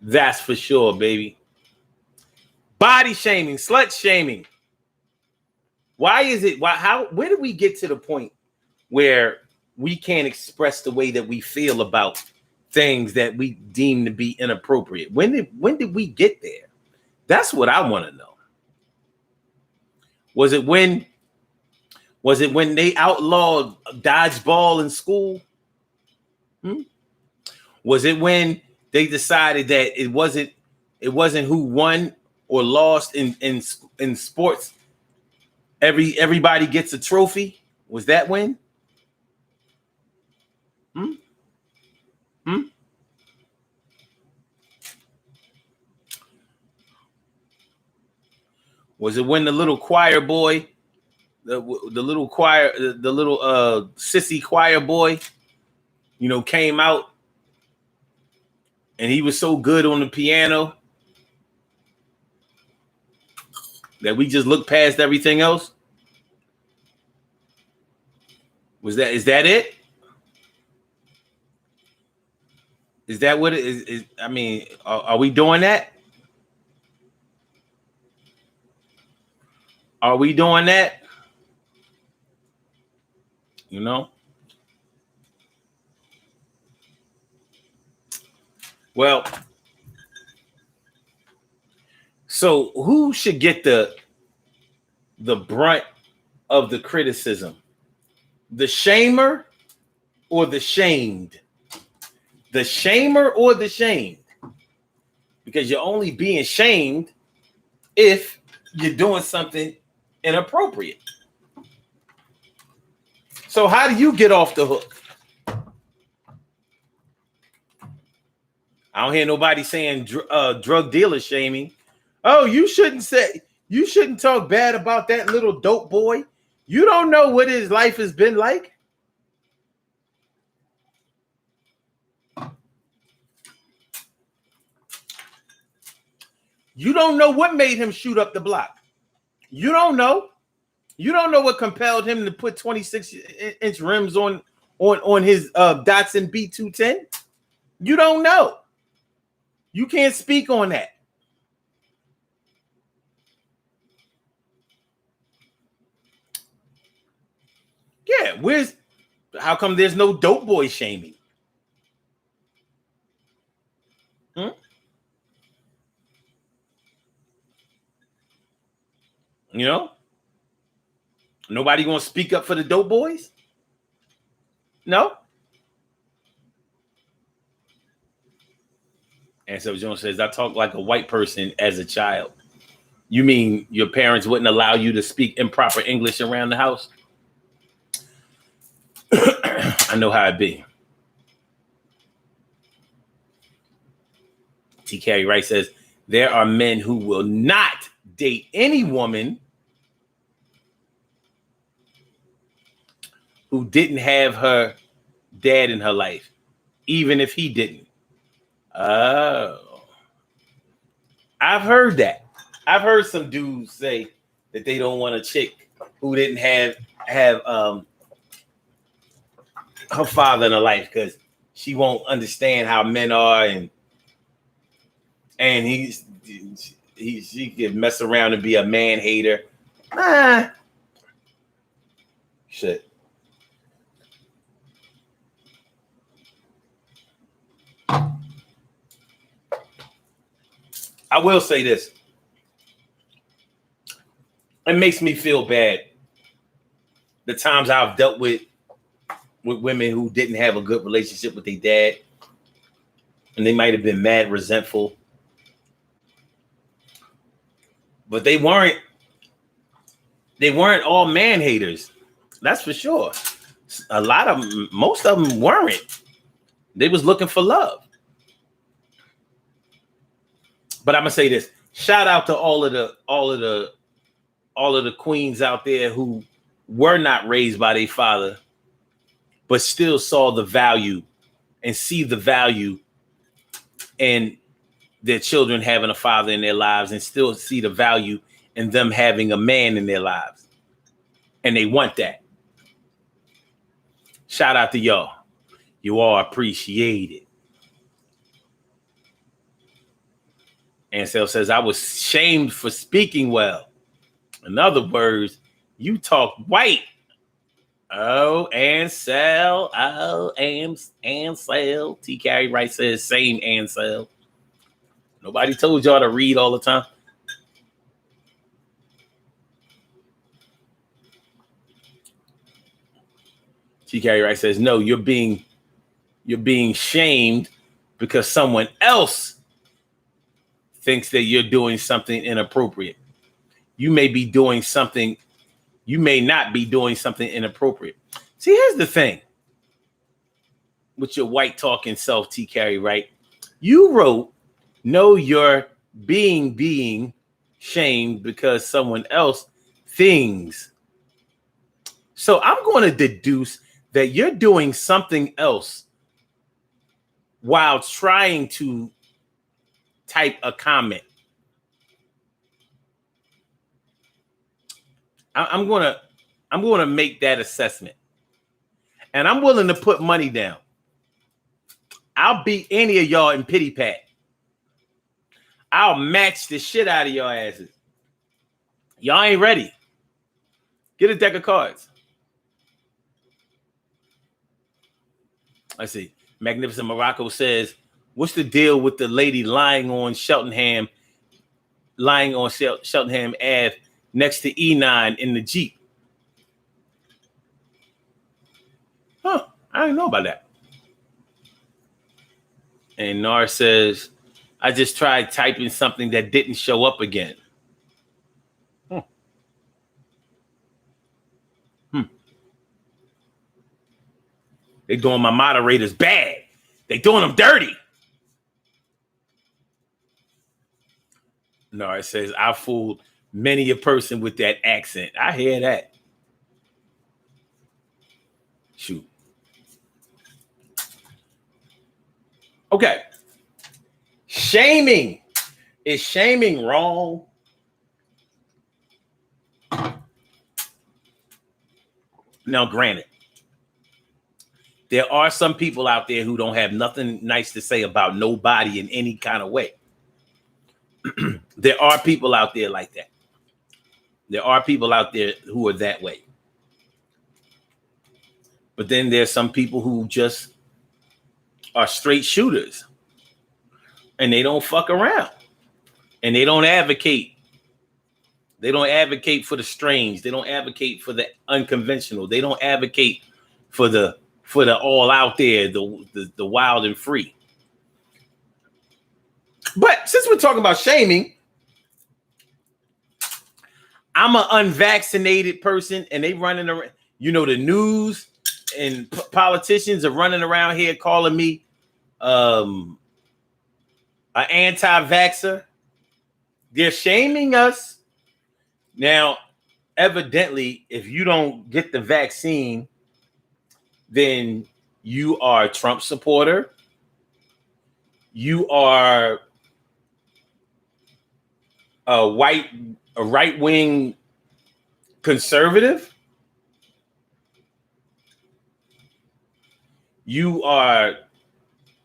S1: That's for sure, baby. Body shaming, slut shaming. Why is it? Where did we get to the point where we can't express the way that we feel about things that we deem to be inappropriate? When did we get there? That's what I want to know. Was it when they outlawed dodgeball in school? Was it when they decided that it wasn't who won or lost in sports? Everybody gets a trophy. Was that when? Was it when the little choir boy, the little sissy choir boy, came out and he was so good on the piano that we just looked past everything else? Is that it? Is that what it is? I mean, are we doing that? Are we doing that? Well, so who should get the brunt of the criticism? The shamer or the shamed? The shamer or the shamed? Because you're only being shamed if you're doing something inappropriate. So how do you get off the hook? I don't hear nobody saying drug dealer shaming. Oh, you shouldn't talk bad about that little dope boy. You don't know what his life has been like. You don't know what made him shoot up the block. You don't know. You don't know what compelled him to put 26-inch rims on his Datsun B210. You don't know. You can't speak on that. Yeah, how come there's no dope boy shaming? You know? Nobody gonna speak up for the dope boys? No? And so Jones says, I talk like a white person as a child. You mean your parents wouldn't allow you to speak improper English around the house? I know how it be. T. Carey Wright says, there are men who will not date any woman who didn't have her dad in her life, even if he didn't. Oh. I've heard that. I've heard some dudes say that they don't want a chick who didn't have her father in her life because she won't understand how men are, and she can mess around and be a man hater. Shit. I will say this. It makes me feel bad. The times I've dealt with women who didn't have a good relationship with their dad, and they might have been mad, resentful, but they weren't all man haters. That's for sure. Most of them weren't. They was looking for love. But I'm gonna say this: shout out to all of the queens out there who were not raised by their father, but still saw the value and see the value in their children having a father in their lives, and still see the value in them having a man in their lives, and they want that. Shout out to y'all. You are appreciated. Ansel says, I was shamed for speaking well. In other words, you talk white. Oh, Ansel. Oh, Ansel. T. Carey Wright says, same Ansel. Nobody told y'all to read all the time. T. Carey Wright says, no, you're being shamed because someone else thinks that you're doing something inappropriate. You may not be doing something inappropriate. See, here's the thing with your white talking self, T. Carey, right? You wrote, no, you're being shamed because someone else thinks. So I'm going to deduce that you're doing something else while trying to type a comment. I'm gonna make that assessment, and I'm willing to put money down. I'll beat any of y'all in pity pat. I'll match the shit out of your asses. Y'all ain't ready. Get a deck of cards. Let's see. Magnificent Morocco says, what's the deal with the lady lying on Cheltenham Ave next to E9 in the Jeep? Huh, I didn't know about that. And Nar says, I just tried typing something that didn't show up again. They doing my moderators bad. They doing them dirty. No, it says I fooled many a person with that accent. I hear that. Shoot. Okay. Shaming. Is shaming wrong? Now, granted, there are some people out there who don't have nothing nice to say about nobody in any kind of way. There are people out there like that. There are people out there who are that way. But then there's some people who just are straight shooters. And they don't fuck around. And they don't advocate. They don't advocate for the strange. They don't advocate for the unconventional. They don't advocate for the all out there, the wild and free. But since we're talking about shaming, I'm an unvaccinated person, and they running around. You know, the news and politicians are running around here calling me an anti-vaxxer. They're shaming us. Now, evidently, if you don't get the vaccine, then you are a Trump supporter. You are a right-wing conservative. You are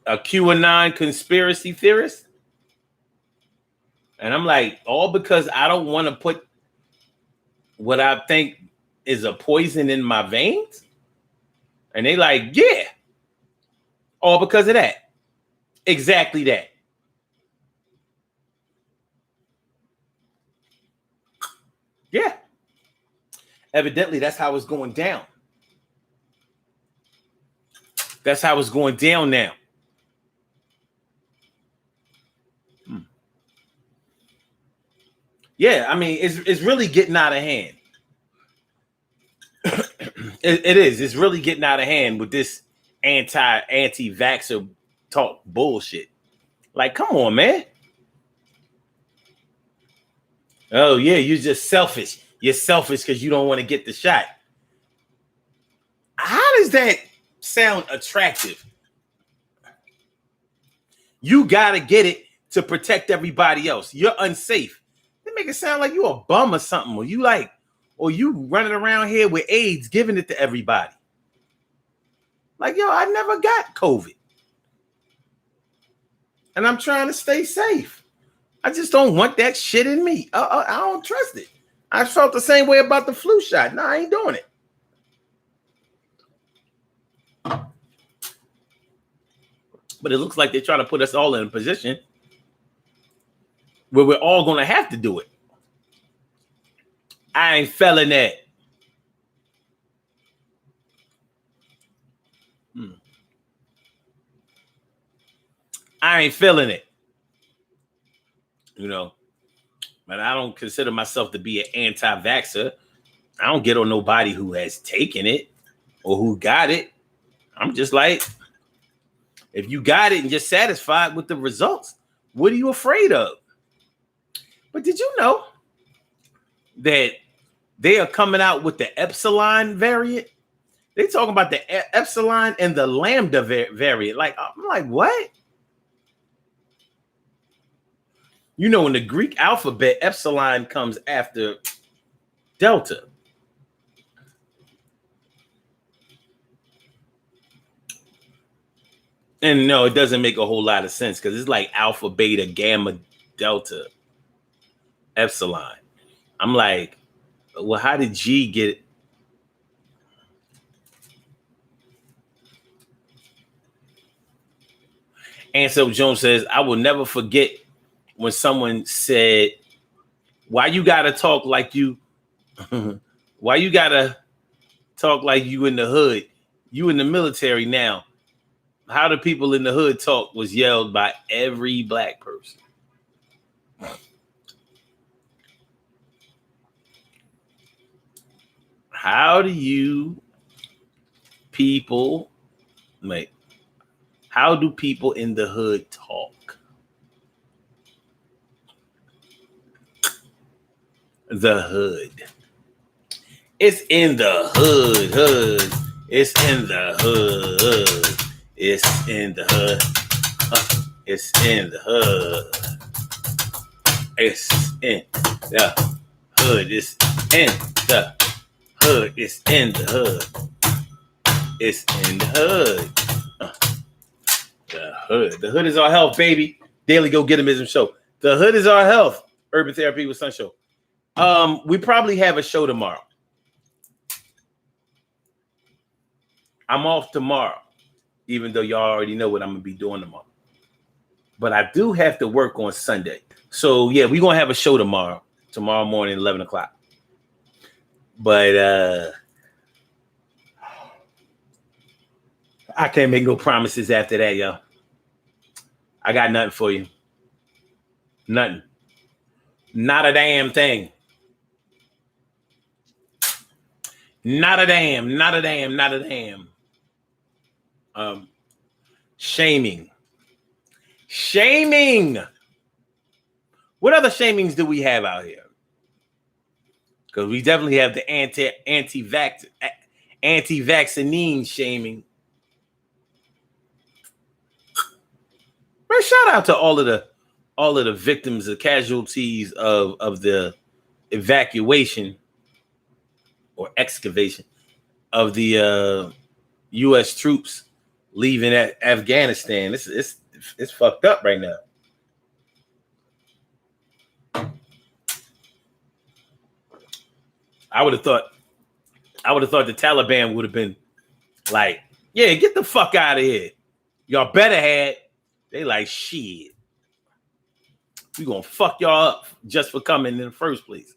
S1: a QAnon conspiracy theorist. And I'm like, all because I don't want to put what I think is a poison in my veins? And they like, yeah. All because of that. Exactly that. Yeah. Evidently, that's how it's going down. That's how it's going down now. Yeah, I mean, it's really getting out of hand. It is. It's really getting out of hand with this anti-vaxxer talk bullshit. Like, come on, man. Oh, yeah, you're just selfish. You're selfish because you don't want to get the shot. How does that sound attractive? You got to get it to protect everybody else. You're unsafe. They make it sound like you a bum or something. Or you running around here with AIDS, giving it to everybody. Like, yo, I never got COVID. And I'm trying to stay safe. I just don't want that shit in me. I don't trust it. I felt the same way about the flu shot. No, I ain't doing it. But it looks like they're trying to put us all in a position where we're all going to have to do it. I ain't feeling that. I ain't feeling it. You know, but I don't consider myself to be an anti-vaxxer. I don't get on nobody who has taken it or who got it. I'm just like, if you got it and you're satisfied with the results, what are you afraid of? But did you know that they are coming out with the Epsilon variant? They're talking about the Epsilon and the Lambda variant. Like, I'm like, what? You know, in the Greek alphabet, Epsilon comes after Delta. And no, it doesn't make a whole lot of sense because it's like alpha, beta, gamma, delta, epsilon. I'm like, well, how did G get it? Ansel Jones says, I will never forget when someone said, why you gotta talk like you, why you gotta talk like you in the hood? You in the military now. How the people in the hood talk was yelled by every black person. How do you people Wait. How do people in the hood talk? The hood. It's in the hood. Hood. It's in the hood. It's in the hood. It's in the hood. It's in the hood. It's in the hood. It's in the hood. It's in the hood. The hood. The hood is our health, baby. Daily Go Getimism show. The hood is our health. Urban Therapy with Sun show. We probably have a show tomorrow. I'm off tomorrow, even though y'all already know what I'm gonna be doing tomorrow. But I do have to work on Sunday. So yeah, we're gonna have a show tomorrow morning, 11 o'clock. But I can't make no promises after that, yo. I got nothing for you. Nothing. Not a damn thing. Not a damn. Not a damn. Not a damn. Shaming. Shaming. What other shamings do we have out here? Because we definitely have the anti-vaccinine shaming. Man, shout out to all of the victims, the casualties of the evacuation or excavation of the U.S. troops leaving Afghanistan. It's fucked up right now. I would have thought the Taliban would have been like, yeah, get the fuck out of here. Y'all better had. They like, shit. We gonna fuck y'all up just for coming in the first place.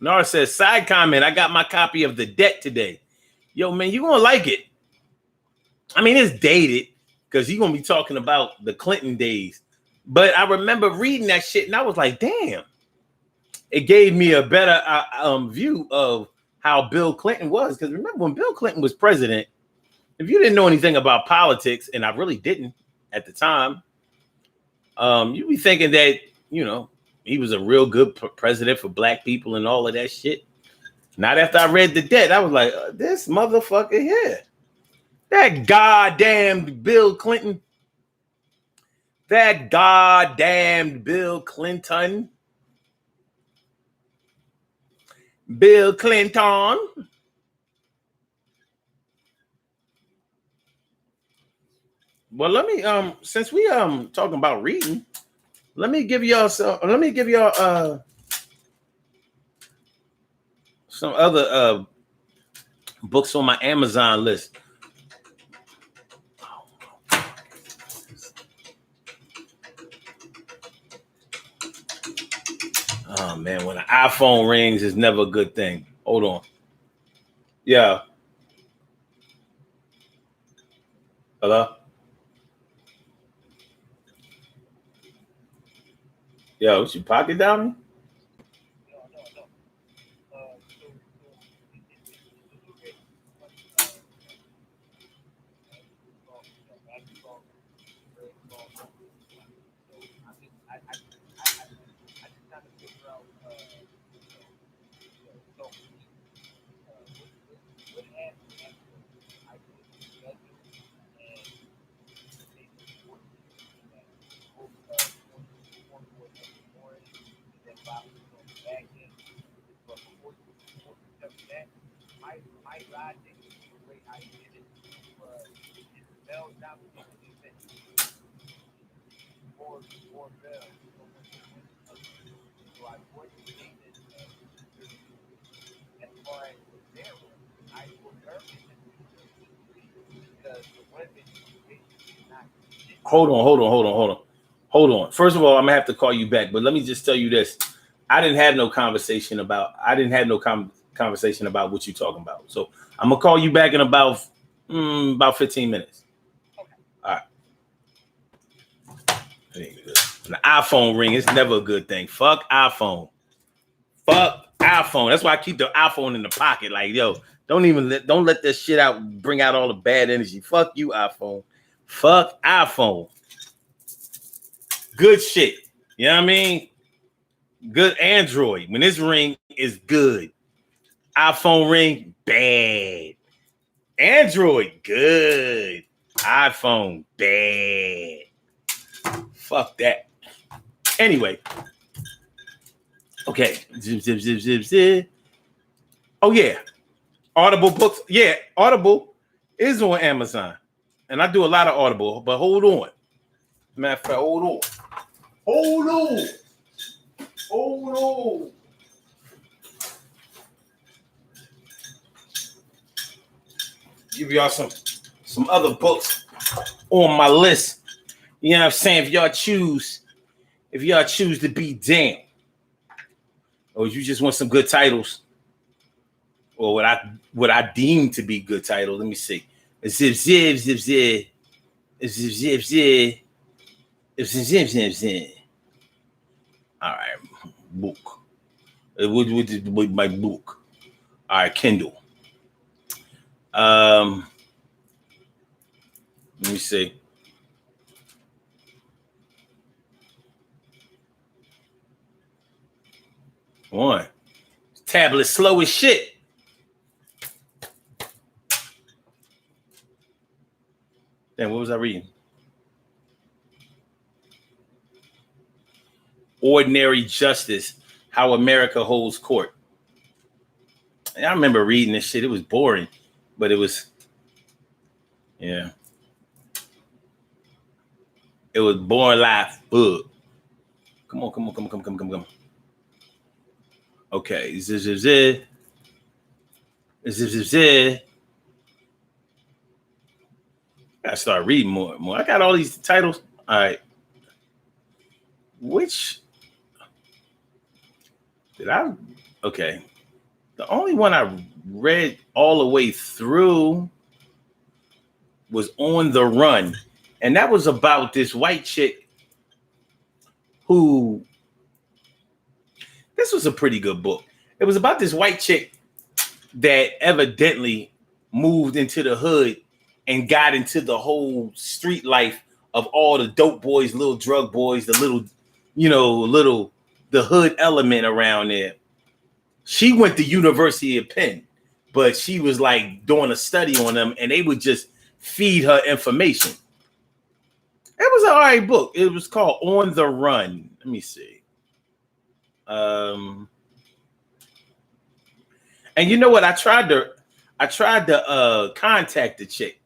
S1: Nara says, side comment, I got my copy of The Debt today. Yo, man, you gonna like it. I mean, it's dated because you're gonna be talking about the Clinton days. But I remember reading that shit and I was like, damn. It gave me a better view of how Bill Clinton was. Because remember when Bill Clinton was president, if you didn't know anything about politics, and I really didn't at the time, you'd be thinking that, he was a real good president for black people and all of that shit. Not after I read The Debt, I was like, this motherfucker here. That goddamn Bill Clinton. That goddamn Bill Clinton. Bill Clinton. Well, let me since we talking about reading, let me give y'all some other books on my Amazon list. Oh man, when an iPhone rings, it's never a good thing. Hold on. Yeah. Hello? Yo, was your pocket down? Hold on. First of all, I'm gonna have to call you back, but let me just tell you this: I didn't have no conversation about what you're talking about. So I'm gonna call you back in about 15 minutes. Okay. All right. When the iPhone ring, it's never a good thing. Fuck iPhone. Fuck iPhone. That's why I keep the iPhone in the pocket. Like, yo, don't let this shit out, bring out all the bad energy. Fuck you, iPhone. Fuck iPhone. Good shit. You know what I mean? Good Android. When this ring is good. iPhone ring, bad. Android, good. iPhone, bad. Fuck that. Anyway. Okay. Zip, zip, zip, zip, zip. Oh, yeah. Audible books. Yeah, Audible is on Amazon. And I do a lot of Audible, but hold on. Matter of fact, hold on. Hold on. Hold on. Give y'all some other books on my list. You know what I'm saying? If y'all choose to be down, or you just want some good titles, or what I deem to be good titles. Let me see. Zip zip zip zip zip zip zip zip zip zip. All right, book. With my book. All right, Kindle. Let me see. One. Tablet slow as shit. Damn, what was I reading? Ordinary Justice, How America Holds Court. And I remember reading this shit. It was boring, but it was, yeah. It was boring life. Ugh. Come on. Okay. Zip, zip, zip. Zip, zip, zip. Gotta start reading more. I got all these titles. All right. Which did I? Okay. The only one I read all the way through was On the Run. And that was about this white chick who, this was a pretty good book. It was about this white chick that evidently moved into the hood and got into the whole street life of all the dope boys, little drug boys, the little, the hood element around there. She went to University of Penn, but she was like doing a study on them and they would just feed her information. It was an all right book. It was called On the Run. Let me see. And you know what? I tried to contact the chick.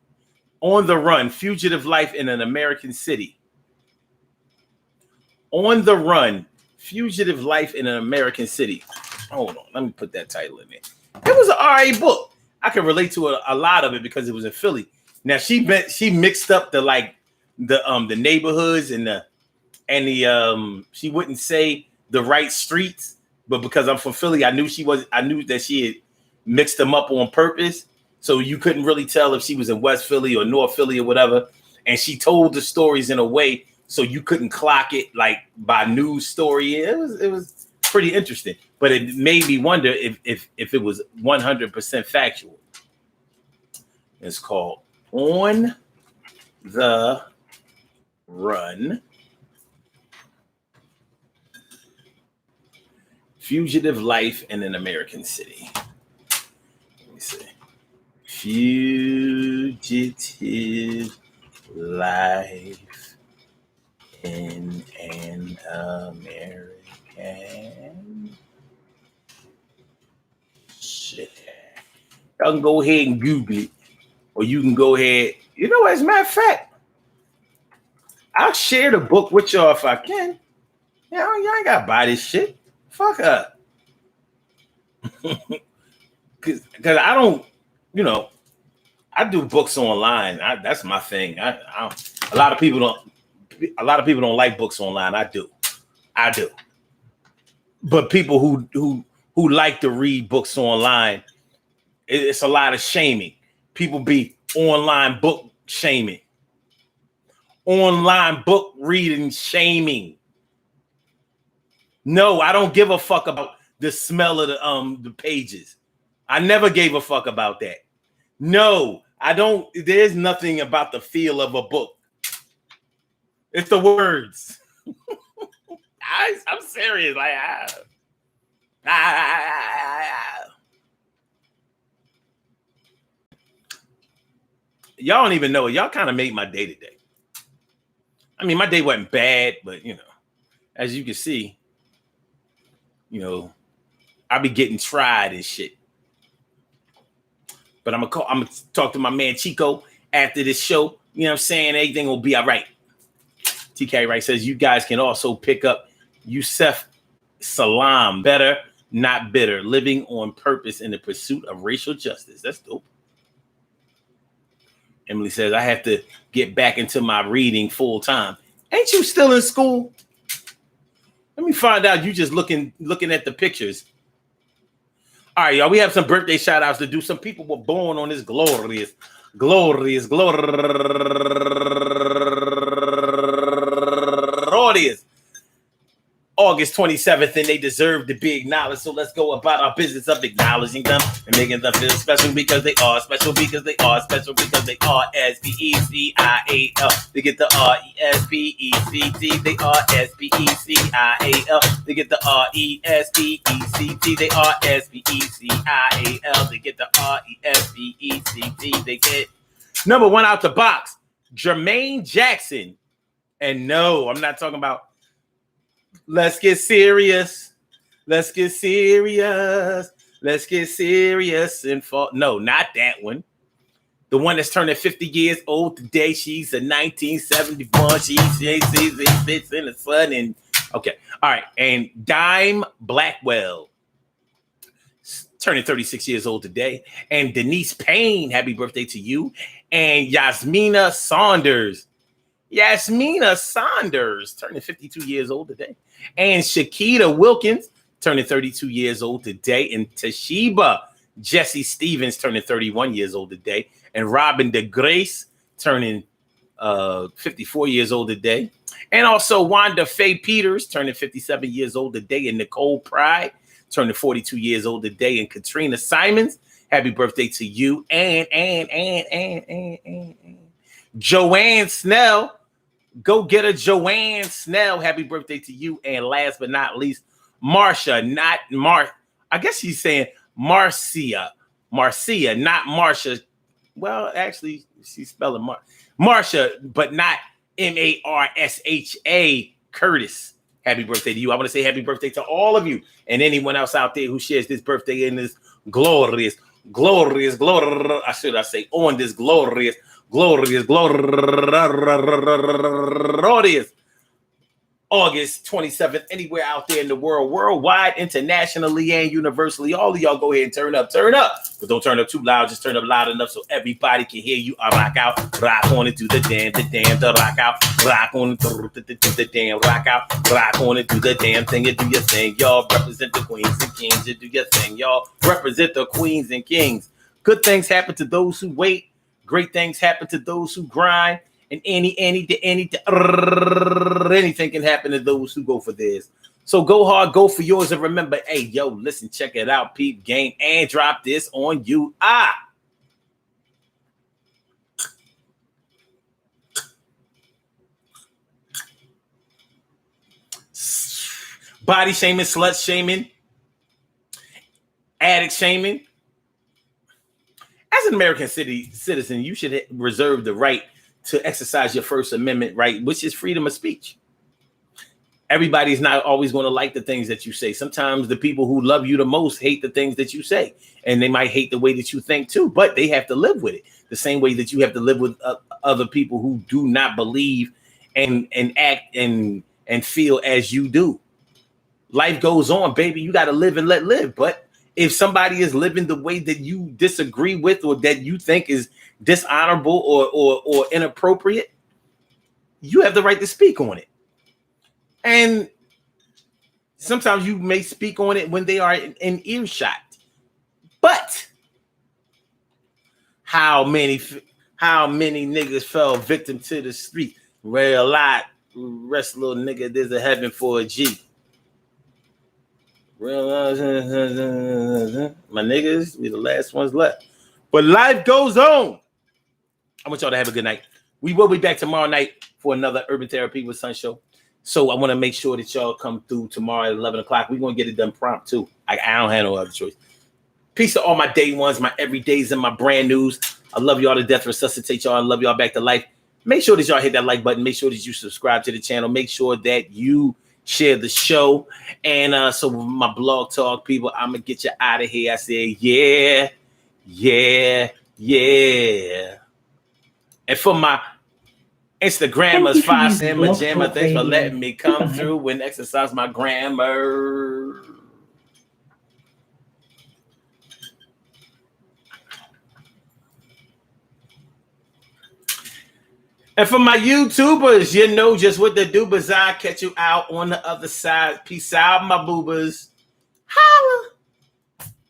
S1: On the Run, Fugitive Life in an American City. On the Run, Fugitive Life in an American City. Hold on, let me put that title in there. It was an all right book. I can relate to a lot of it because it was in Philly. Now she mixed up the neighborhoods and the she wouldn't say the right streets, but because I'm from Philly, I knew that she had mixed them up on purpose. So you couldn't really tell if she was in West Philly or North Philly or whatever. And she told the stories in a way so you couldn't clock it like by news story. It was pretty interesting, but it made me wonder if it was 100% factual. It's called On the Run, Fugitive Life in an American City. Let me see. Fugitive Life in an American City. Y'all can go ahead and Google it, or you can go ahead. You know, as a matter of fact, I'll share the book with y'all if I can. Y'all ain't gotta buy this shit. Fuck her. Cause I don't, I do books online. That's my thing. A lot of people don't like books online. I do. But people who like to read books online, it's a lot of shaming. People be online book shaming. Online book reading shaming. No, I don't give a fuck about the smell of the pages. I never gave a fuck about that. No, I don't. There's nothing about the feel of a book. It's the words. I'm serious. Like, y'all don't even know it. Y'all kind of made my day today. I mean, my day wasn't bad, but you know, as you can see, you know, I be getting tried and shit. But I'm gonna talk to my man Chico after this show. You know what I'm saying? Everything will be all right. TK Wright says you guys can also pick up Yusef Salam, better, not bitter, living on purpose in the pursuit of racial justice. That's dope. Emily says I have to get back into my reading full time. Ain't you still in school? Let me find out. You just looking at the pictures. All right, y'all. We have some birthday shout outs to do. Some people were born on this glorious August 27th, and they deserve to be acknowledged. So let's go about our business of acknowledging them and making them feel special because they are special because they are special because they are S-P-E-C-I-A-L. They get the R-E-S-P-E-C-T. They are S-P-E-C-I-A-L. They get the R-E-S-P-E-C-T. They are S-P-E-C-I-A-L. They get the R-E-S-P-E-C-T. They get number one out the box, Jermaine Jackson. And no, I'm not talking about let's get serious. Let's get serious. Let's get serious and fall. No, not that one. The one that's turning 50 years old today. She's a 1971. She sits in the sun. And okay. All right. And Dime Blackwell, turning 36 years old today. And Denise Payne, happy birthday to you. And Yasmina Saunders, turning 52 years old today. And Shakita Wilkins, turning 32 years old today. And Toshiba Jesse Stevens, turning 31 years old today. And Robin DeGrace, turning 54 years old today. And also Wanda Faye Peters, turning 57 years old today. And Nicole Pride, turning 42 years old today. And Katrina Simons, happy birthday to you. And Joanne Snell, go get a Joanne Snell. Happy birthday to you. And last but not least, Marcia, not Mar. I guess she's saying Marcia, not Marcia. Well, actually, she's spelling Marcia, but not Marsha Curtis. Happy birthday to you. I want to say happy birthday to all of you and anyone else out there who shares this birthday in this glorious. I should say on this glorious August 27th, anywhere out there in the world, worldwide, internationally, and universally. All of y'all go ahead and turn up. But don't turn up too loud. Just turn up loud enough so everybody can hear you. I rock out, rock on it, do the damn, the rock out, rock on it, do the damn, rock out, rock on it, do the damn thing, and do your thing. Y'all represent the queens and kings, and do your thing. Y'all represent the queens and kings. Good things happen to those who wait. Great things happen to those who grind. And anything can happen to those who go for theirs. So go hard, go for yours. And remember, hey, yo, listen, check it out, peep game, and drop this on you. Body shaming, slut shaming, addict shaming. As an American citizen, you should reserve the right to exercise your First Amendment right, which is freedom of speech. Everybody's not always going to like the things that you say. Sometimes the people who love you the most hate the things that you say, and they might hate the way that you think too, but they have to live with it the same way that you have to live with other people who do not believe and act and feel as you do. Life goes on, baby. You got to live and let live. But if somebody is living the way that you disagree with or that you think is dishonorable or inappropriate, you have the right to speak on it. And sometimes you may speak on it when they are in earshot. But how many niggas fell victim to the street? Well, a lot. Rest little nigga, there's a heaven for a G. My niggas, we the last ones left. But life goes on. I want y'all to have a good night. We will be back tomorrow night for another Urban Therapy with Sun show. So I want to make sure that y'all come through tomorrow at 11 o'clock. We're going to get it done prompt too. I don't have no other choice. Peace to all my day ones, my everydays, and my brand news. I love y'all to death. Resuscitate y'all. I love y'all back to life. Make sure that y'all hit that like button. Make sure that you subscribe to the channel. Make sure that you share the show. And so my blog talk people, I'm going to get you out of here. I say, yeah. And for my Instagrammers, 5 Sam Majama, thanks for letting me come through and exercise my grammar. And for my YouTubers, you know just what to do, but I catch you out on the other side. Peace out, my boobers.